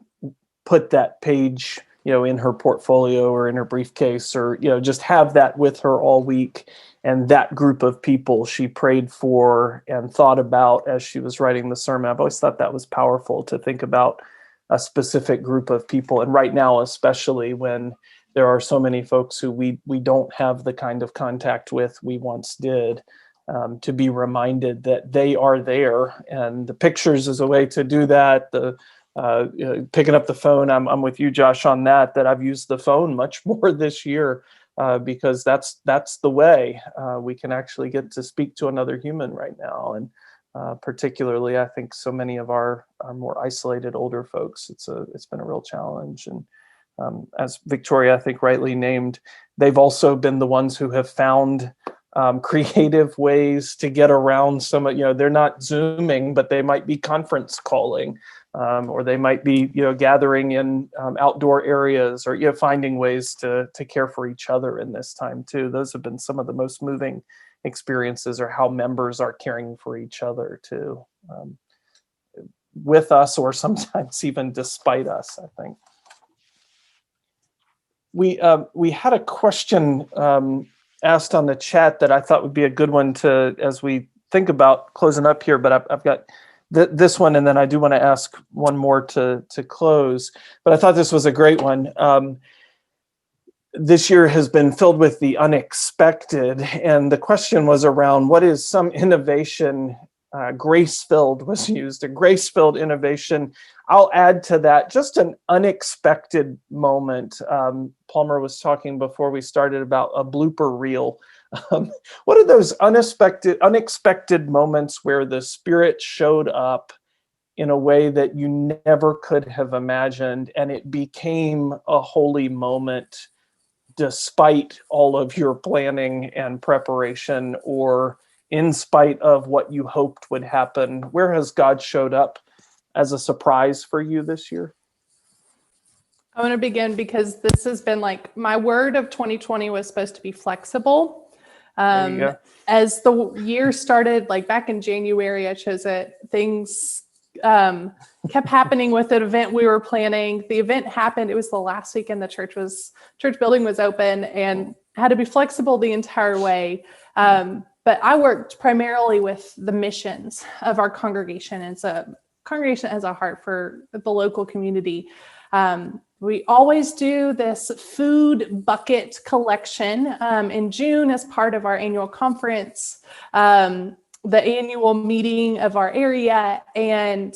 put that page, in her portfolio or in her briefcase, or, just have that with her all week. And that group of people she prayed for and thought about as she was writing the sermon. I've always thought that was powerful, to think about a specific group of people. And right now, especially when there are so many folks who we don't have the kind of contact with we once did, to be reminded that they are there. And the pictures is a way to do that. Picking up the phone, I'm with you, Josh, on that I've used the phone much more this year, because that's the way we can actually get to speak to another human right now. And particularly, I think so many of our more isolated older folks, it's been a real challenge. And as Victoria, I think, rightly named, they've also been the ones who have found creative ways to get around some, they're not Zooming, but they might be conference calling, or they might be, gathering in outdoor areas, or, finding ways to care for each other in this time too. Those have been some of the most moving experiences, or how members are caring for each other too, with us, or sometimes even despite us, I think. We had a question asked on the chat that I thought would be a good one to, as we think about closing up here, but I've got this one, and then I do want to ask one more to close, but I thought this was a great one. This year has been filled with the unexpected, and the question was around what is some innovation, grace-filled was used, a grace-filled innovation. I'll add to that just an unexpected moment. Palmer was talking before we started about a blooper reel. What are those unexpected moments where the Spirit showed up in a way that you never could have imagined, and it became a holy moment despite all of your planning and preparation, or in spite of what you hoped would happen? Where has God showed up as a surprise for you this year? I want to begin because this has been like my word of 2020 was supposed to be flexible. As the year started, like back in January, I chose it. Things kept happening with an event we were planning. The event happened. It was the last weekend the church building was open, and had to be flexible the entire way. But I worked primarily with the missions of our congregation. It's a congregation that has a heart for the local community. We always do this food bucket collection in June as part of our annual conference, the annual meeting of our area. And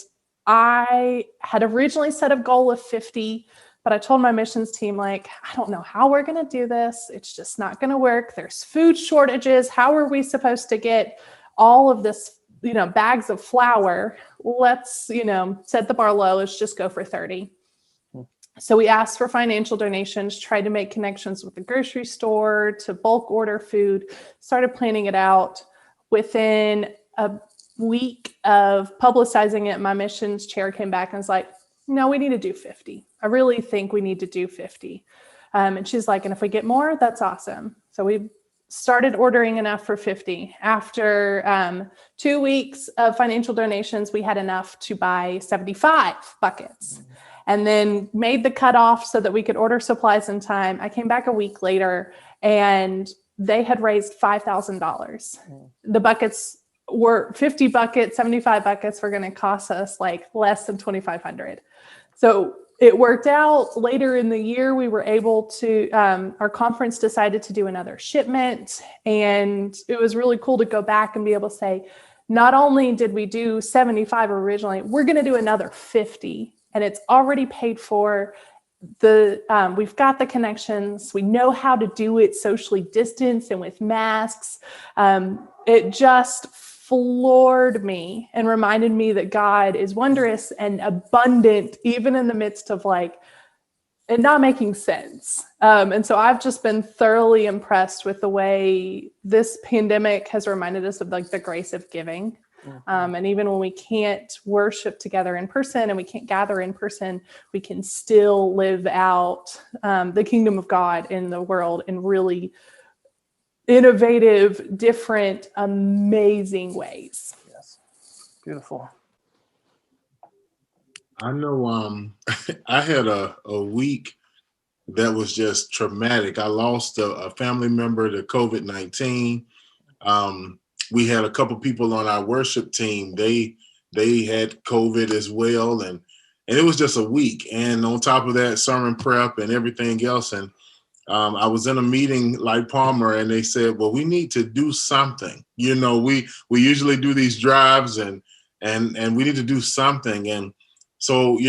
I had originally set a goal of 50, but I told my missions team, like, I don't know how we're going to do this. It's just not going to work. There's food shortages. How are we supposed to get all of this, bags of flour? Let's, set the bar low. Let's just go for 30. So we asked for financial donations, tried to make connections with the grocery store to bulk order food, started planning it out. Within a week of publicizing it, my missions chair came back and was like, no, we need to do 50. I really think we need to do 50. And she's like, and if we get more, that's awesome. So we started ordering enough for 50. After 2 weeks of financial donations, we had enough to buy 75 buckets, and then made the cutoff so that we could order supplies in time. I came back a week later, and they had raised $5,000. The buckets were 50 buckets, 75 buckets were going to cost us like less than $2,500. So it worked out. Later in the year, we were able to, our conference decided to do another shipment. And it was really cool to go back and be able to say, not only did we do 75 originally, we're going to do another 50. And it's already paid for. We've got the connections. We know how to do it socially distanced and with masks. It just floored me and reminded me that God is wondrous and abundant, even in the midst of it not making sense. And so I've just been thoroughly impressed with the way this pandemic has reminded us of the grace of giving. And even when we can't worship together in person and we can't gather in person, we can still live out the kingdom of God in the world in really innovative, different, amazing ways. Yes, beautiful. I know I had a week that was just traumatic. I lost a family member to COVID-19. We had a couple people on our worship team. They had COVID as well. And it was just a week. And on top of that, sermon prep and everything else. And I was in a meeting like Palmer, and they said, well, we need to do something. We usually do these drives and we need to do something. And so,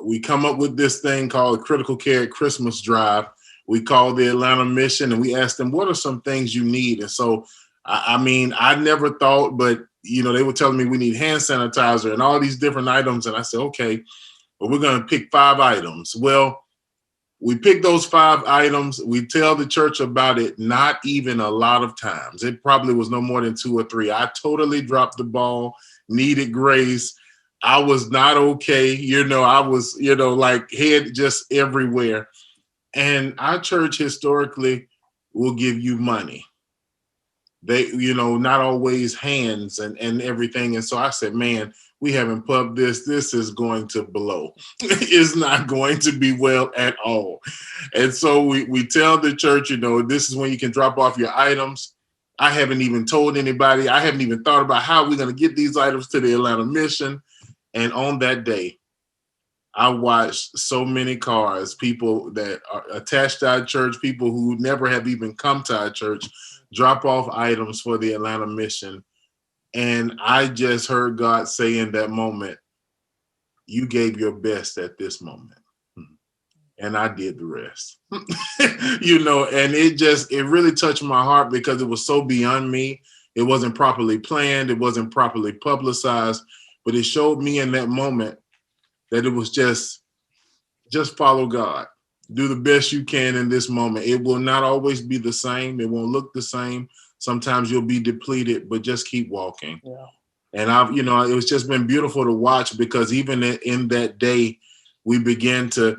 we come up with this thing called Critical Care Christmas Drive. We called the Atlanta Mission and we asked them, what are some things you need? And so, I never thought, but, they were telling me we need hand sanitizer and all these different items. And I said, okay, well, we're going to pick 5 items. Well, we pick those 5 items. We tell the church about it, not even a lot of times. It probably was no more than 2 or 3. I totally dropped the ball, needed grace. I was not okay. I was, like head just everywhere. And our church historically will give you money. They, not always hands and everything. And so I said, man, we haven't pubbed this. This is going to blow. It's not going to be well at all. And so we tell the church, this is when you can drop off your items. I haven't even told anybody. I haven't even thought about how we're going to get these items to the Atlanta mission. And on that day, I watched so many cars, people that are attached to our church, people who never have even come to our church, drop off items for the Atlanta mission. And I just heard God say in that moment, you gave your best at this moment. And I did the rest. And it really touched my heart because it was so beyond me. It wasn't properly planned. It wasn't properly publicized, but it showed me in that moment that it was just follow God. Do the best you can in this moment. It will not always be the same. It won't look the same. Sometimes you'll be depleted, but just keep walking. Yeah. And it's just been beautiful to watch because even in that day, we began to,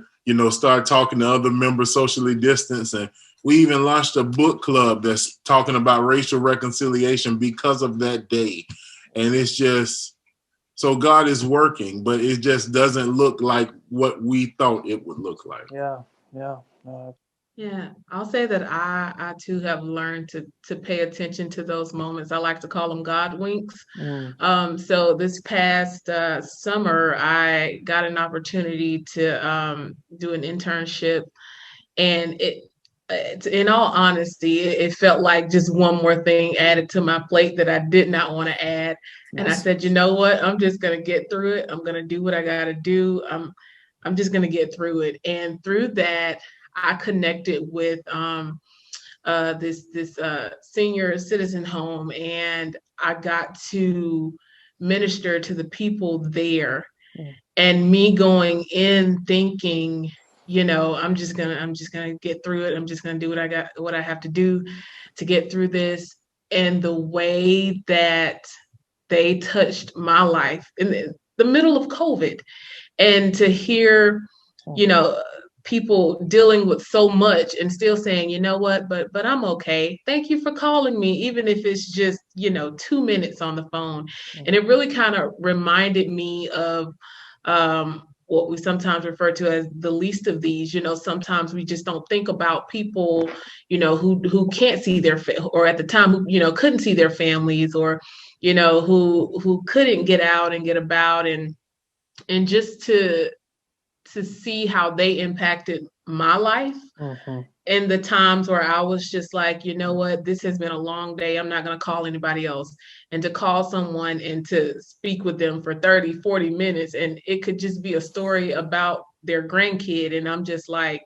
start talking to other members socially distanced. And we even launched a book club that's talking about racial reconciliation because of that day. And it's just, so God is working, but it just doesn't look like what we thought it would look like. Yeah. Yeah, I'll say that I too have learned to pay attention to those moments. I like to call them God winks. So this past summer, I got an opportunity to do an internship, and in all honesty, it felt like just one more thing added to my plate that I did not want to add. Yes. And I said, you know what? I'm just gonna get through it. I'm gonna do what I gotta do. I'm just gonna get through it. And through that, I connected with this senior citizen home, and I got to minister to the people there. And me going in thinking, I'm just gonna get through it. I'm just gonna do what I have to do to get through this. And the way that they touched my life in the middle of COVID, and to hear, people dealing with so much and still saying, you know what, but I'm okay. Thank you for calling me, even if it's just, 2 minutes on the phone. And it really kind of reminded me of what we sometimes refer to as the least of these. Sometimes we just don't think about people, who can't see their or at the time, who, couldn't see their families, or, who couldn't get out and get about, and just to see how they impacted my life. And the times where I was just like, you know what, this has been a long day. I'm not going to call anybody else. And to call someone and to speak with them for 30, 40 minutes, and it could just be a story about their grandkid. And I'm just like,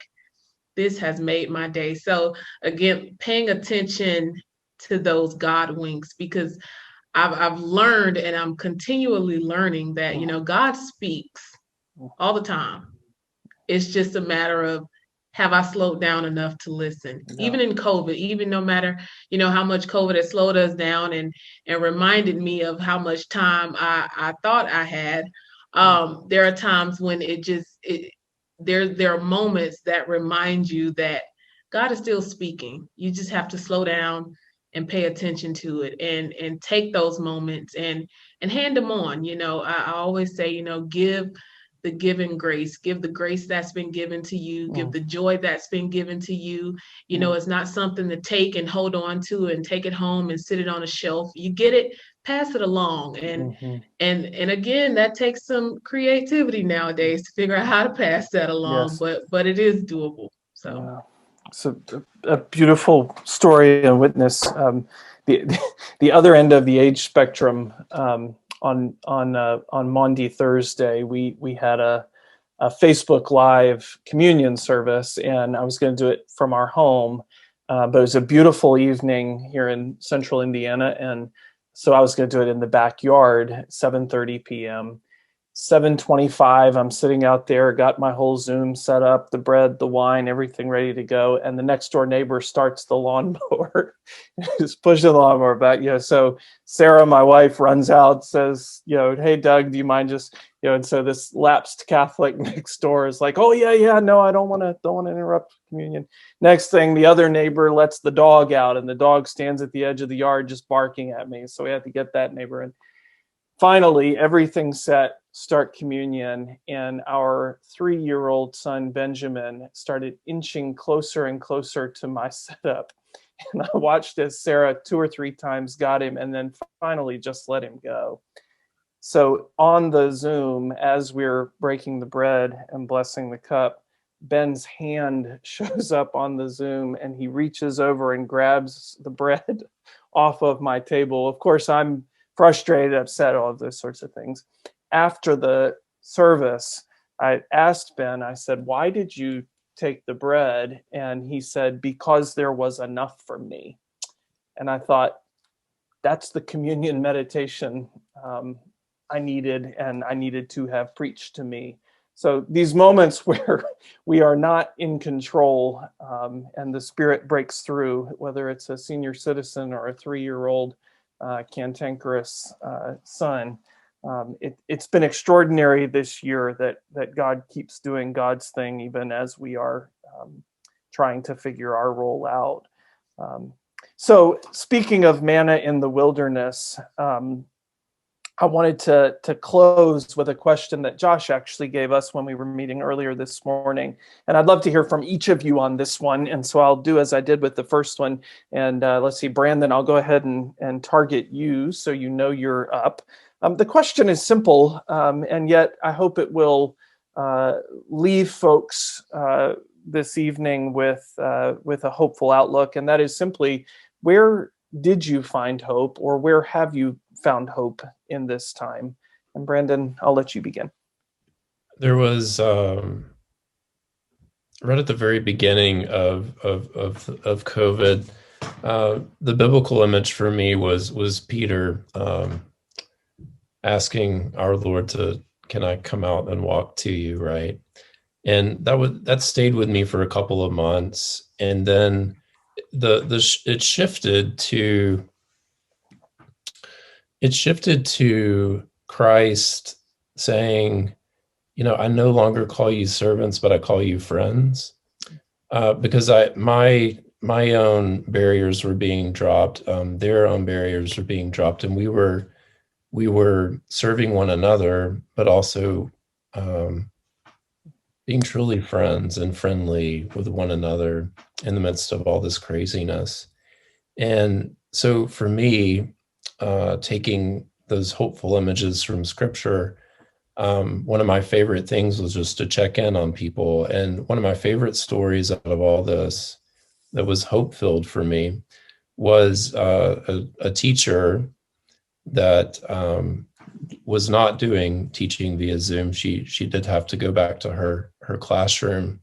this has made my day. So again, paying attention to those God winks, because I've learned, and I'm continually learning that, God speaks all the time. It's just a matter of, have I slowed down enough to listen? Yeah. Even in COVID, even no matter, how much COVID has slowed us down and reminded me of how much time I thought I had. There are times when there are moments that remind you that God is still speaking. You just have to slow down and pay attention to it, and take those moments and hand them on. I always say, give the given grace, give the grace that's been given to you, give the joy that's been given to you. It's not something to take and hold on to and take it home and sit it on a shelf. You get it, pass it along. And again, that takes some creativity nowadays to figure out how to pass that along, yes. but it is doable. So. Yeah. It's a beautiful story and witness. The other end of the age spectrum, on Maundy Thursday, we had a Facebook Live communion service, and I was going to do it from our home, but it was a beautiful evening here in central Indiana, and so I was going to do it in the backyard at 7:30 p.m. 7:25, I'm sitting out there, got my whole Zoom set up, the bread, the wine, everything ready to go. And the next door neighbor starts the lawnmower, just pushing the lawnmower back. So Sarah, my wife, runs out, says, hey, Doug, do you mind just, and so this lapsed Catholic next door is like, oh, yeah, no, I don't want to interrupt communion. Next thing, the other neighbor lets the dog out, and the dog stands at the edge of the yard just barking at me. So we had to get that neighbor in. Finally, everything's set, start communion, and our 3-year-old son, Benjamin, started inching closer and closer to my setup. And I watched as Sarah 2 or 3 times got him, and then finally just let him go. So on the Zoom, as we're breaking the bread and blessing the cup, Ben's hand shows up on the Zoom, and he reaches over and grabs the bread off of my table. Of course, I'm frustrated, upset, all of those sorts of things. After the service, I asked Ben, I said, why did you take the bread? And he said, because there was enough for me. And I thought, that's the communion meditation I needed, and I needed to have preached to me. So these moments where we are not in control and the Spirit breaks through, whether it's a senior citizen or a 3-year-old cantankerous son. It's been extraordinary this year that God keeps doing God's thing, even as we are trying to figure our role out. So speaking of manna in the wilderness, I wanted to close with a question that Josh actually gave us when we were meeting earlier this morning. And I'd love to hear from each of you on this one. And so I'll do as I did with the first one. And let's see, Brandon, I'll go ahead and target you so you know you're up. The question is simple, and yet I hope it will leave folks this evening with a hopeful outlook. And that is simply, where did you find hope, or where have you found hope in this time? And Brandon, I'll let you begin. There was right at the very beginning of COVID, the biblical image for me was Peter asking our Lord can I come out and walk to you, right? And that stayed with me for a couple of months, and then it shifted to Christ saying, I no longer call you servants, but I call you friends, because my own barriers were being dropped, their own barriers were being dropped, and we were serving one another, but also being truly friends and friendly with one another in the midst of all this craziness. And so for me, taking those hopeful images from Scripture, one of my favorite things was just to check in on people. And one of my favorite stories out of all this that was hope-filled for me was a teacher that was not doing teaching via Zoom. She did have to go back to her classroom.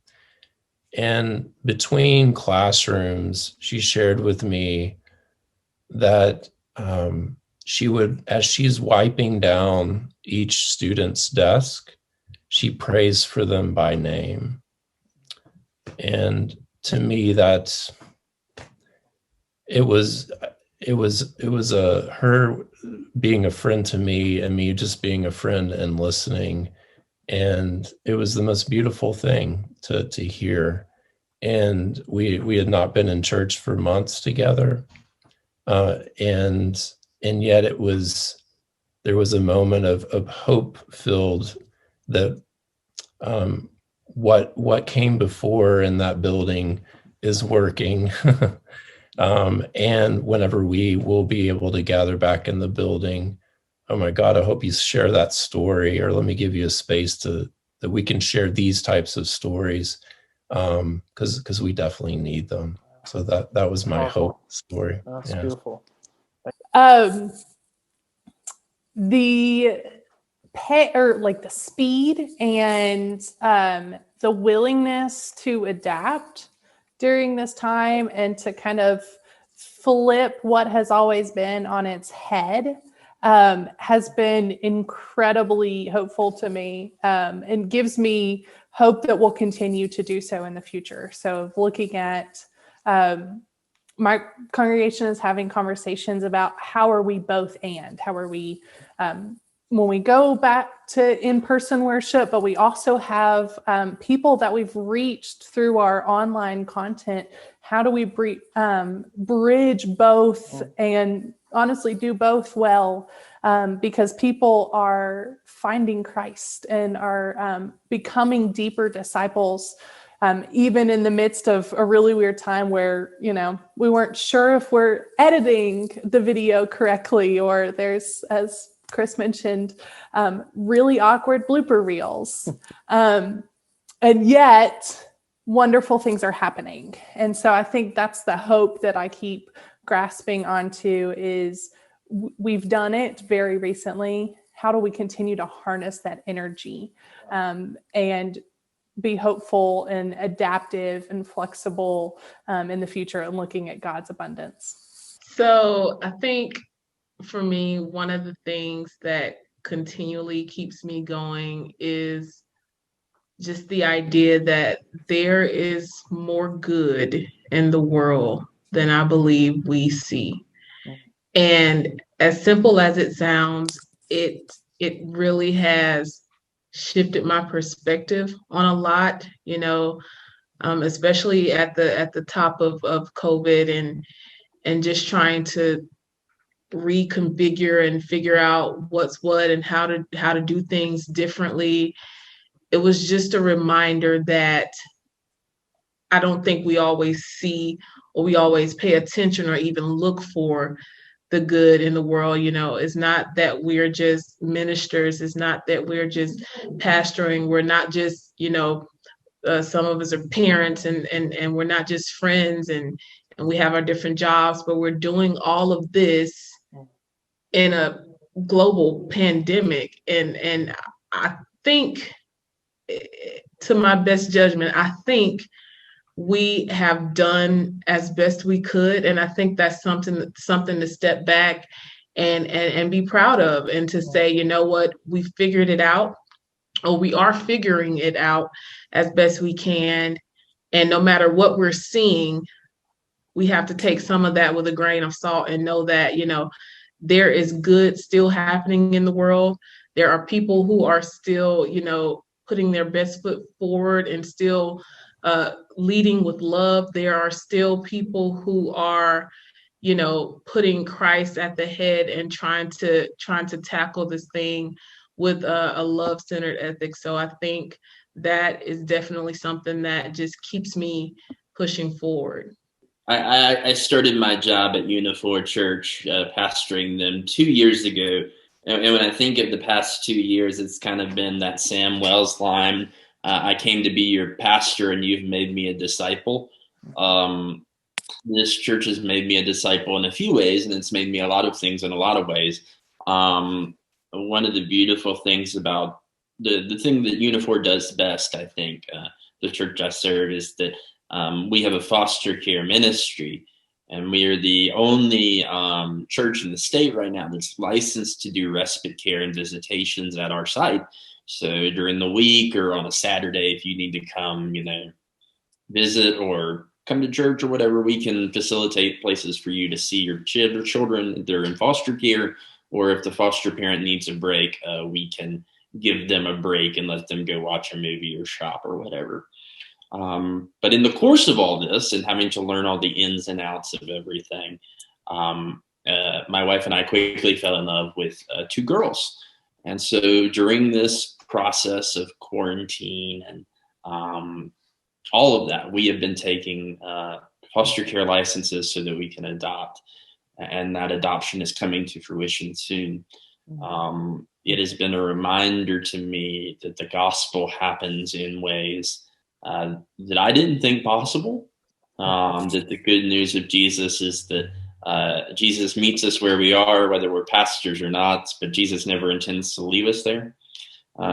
And between classrooms, she shared with me that she would, as she's wiping down each student's desk, she prays for them by name. And to me, it was her being a friend to me, and me just being a friend and listening. And it was the most beautiful thing to hear. And we had not been in church for months together. And yet there was a moment of hope filled that what came before in that building is working. And whenever we will be able to gather back in the building, oh my God, I hope you share that story, or let me give you a space that we can share these types of stories, because we definitely need them. So that was my hope story. That's beautiful. The the speed and the willingness to adapt during this time and to kind of flip what has always been on its head has been incredibly hopeful to me, and gives me hope that we'll continue to do so in the future. So looking at my congregation is having conversations about how are we how are we when we go back to in-person worship, but we also have people that we've reached through our online content. How do we bridge both and honestly do both well? Because people are finding Christ and are becoming deeper disciples, even in the midst of a really weird time where, we weren't sure if we're editing the video correctly, or there's, as Chris mentioned, really awkward blooper reels. And yet wonderful things are happening. And so I think that's the hope that I keep grasping onto is we've done it very recently. How do we continue to harness that energy and be hopeful and adaptive and flexible in the future and looking at God's abundance? So I think for me, one of the things that continually keeps me going is just the idea that there is more good in the world than I believe we see. And as simple as it sounds, it really has shifted my perspective on a lot, especially at the top of COVID and just trying to reconfigure and figure out what's what and how to do things differently. It was just a reminder that I don't think we always see or we always pay attention or even look for the good in the world. It's not that we're just ministers. It's not that we're just pastoring. We're not just, some of us are parents and we're not just friends and we have our different jobs, but we're doing all of this in a global pandemic. And I think, to my best judgment, I think we have done as best we could. And I think that's something to step back and be proud of, and to say, you know what, we figured it out, or we are figuring it out as best we can. And no matter what we're seeing, we have to take some of that with a grain of salt and know that, there is good still happening in the world. There are people who are still, putting their best foot forward and still leading with love. There are still people who are, putting Christ at the head and trying to tackle this thing with a love-centered ethic. So I think that is definitely something that just keeps me pushing forward. I started my job at Unifor Church, pastoring them 2 years ago. And when I think of the past 2 years, it's kind of been that Sam Wells line, I came to be your pastor and you've made me a disciple. This church has made me a disciple in a few ways, and it's made me a lot of things in a lot of ways. One of the beautiful things about the thing that Unifor does best, I think, the church I serve, is that we have a foster care ministry, and we are the only church in the state right now that's licensed to do respite care and visitations at our site. So during the week or on a Saturday, if you need to come, visit or come to church or whatever, we can facilitate places for you to see your children if they're in foster care, or if the foster parent needs a break, we can give them a break and let them go watch a movie or shop or whatever. But in the course of all this and having to learn all the ins and outs of everything, my wife and I quickly fell in love with 2 girls. And so during this process of quarantine and all of that, we have been taking foster care licenses so that we can adopt. And that adoption is coming to fruition soon. It has been a reminder to me that the gospel happens in ways that I didn't think possible. That the good news of Jesus is that Jesus meets us where we are, whether we're pastors or not, but Jesus never intends to leave us there.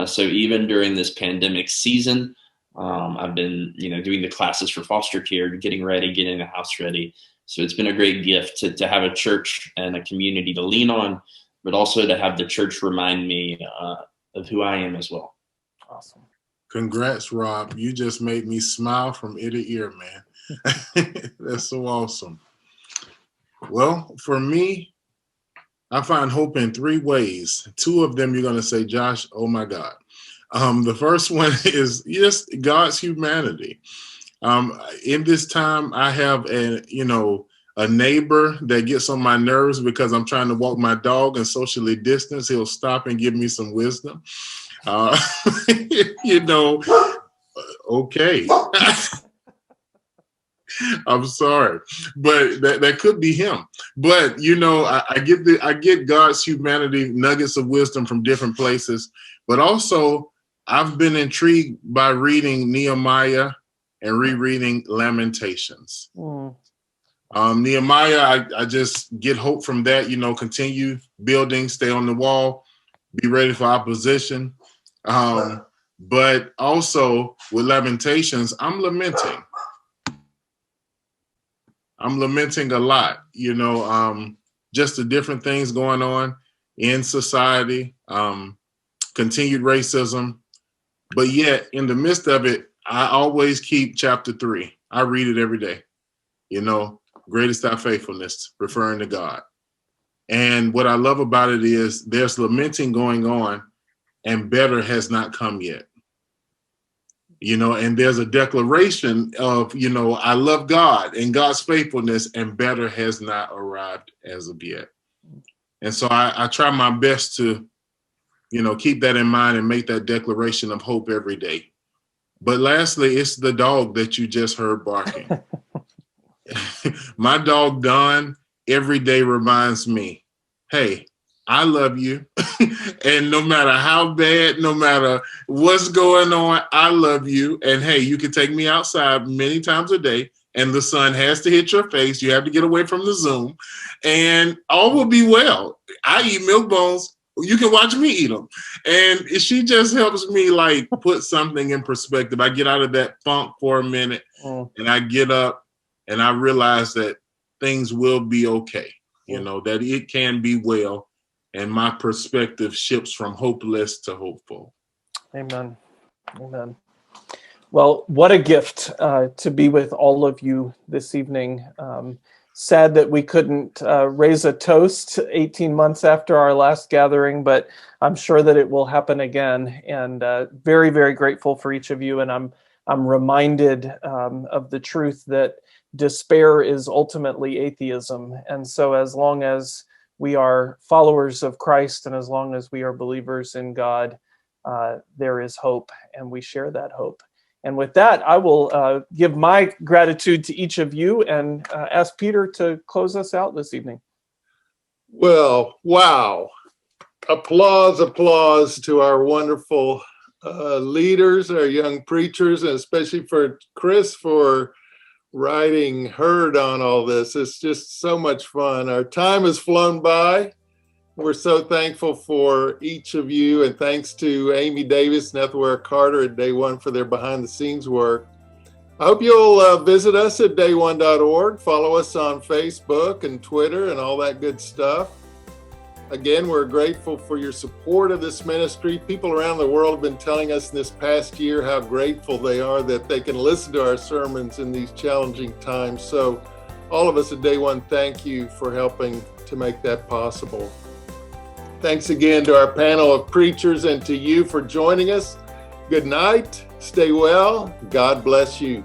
So even during this pandemic season, I've been, doing the classes for foster care, getting ready, getting the house ready. So it's been a great gift to have a church and a community to lean on, but also to have the church remind me of who I am as well. Awesome. Congrats, Rob. You just made me smile from ear to ear, man. That's so awesome. Well, for me, I find hope in 3 ways. 2 of them you're going to say, Josh, oh my God. The first one is just God's humanity. In this time, I have a neighbor that gets on my nerves because I'm trying to walk my dog and socially distance. He'll stop and give me some wisdom. Okay. I'm sorry, but that could be him. But I get God's humanity, nuggets of wisdom from different places. But also, I've been intrigued by reading Nehemiah and rereading Lamentations. Nehemiah, I just get hope from that. Continue building, stay on the wall, be ready for opposition. But also with Lamentations, I'm lamenting. I'm lamenting a lot, just the different things going on in society, continued racism. But yet, in the midst of it, I always keep chapter 3. I read it every day. Greatest thy faithfulness, referring to God. And what I love about it is there's lamenting going on, and better has not come yet. And there's a declaration of, I love God and God's faithfulness, and better has not arrived as of yet. And so I try my best to, keep that in mind and make that declaration of hope every day. But lastly, it's the dog that you just heard barking. My dog, Don, every day reminds me, hey, I love you. And no matter how bad, no matter what's going on, I love you. And hey, you can take me outside many times a day, and the sun has to hit your face. You have to get away from the Zoom, and all will be well. I eat milk bones. You can watch me eat them. And she just helps me put something in perspective. I get out of that funk for a minute, and I get up and I realize that things will be okay. That it can be well. And my perspective shifts from hopeless to hopeful. Amen. Amen. Well, what a gift to be with all of you this evening. Sad that we couldn't raise a toast 18 months after our last gathering, but I'm sure that it will happen again. And very, very grateful for each of you. And I'm reminded of the truth that despair is ultimately atheism. And so as long as we are followers of Christ, and as long as we are believers in God, there is hope, and we share that hope. And with that, I will give my gratitude to each of you and ask Peter to close us out this evening. Well, wow. Applause to our wonderful leaders, our young preachers, and especially for Chris for writing Herd on all this. It's just so much fun. Our time has flown by. We're so thankful for each of you, and thanks to Amy Davis and Ethelware Carter at Day1 for their behind the scenes work. I hope you'll visit us at day1.org, follow us on Facebook and Twitter and all that good stuff. Again, we're grateful for your support of this ministry. People around the world have been telling us this past year how grateful they are that they can listen to our sermons in these challenging times. So all of us at Day1, thank you for helping to make that possible. Thanks again to our panel of preachers and to you for joining us. Good night. Stay well. God bless you.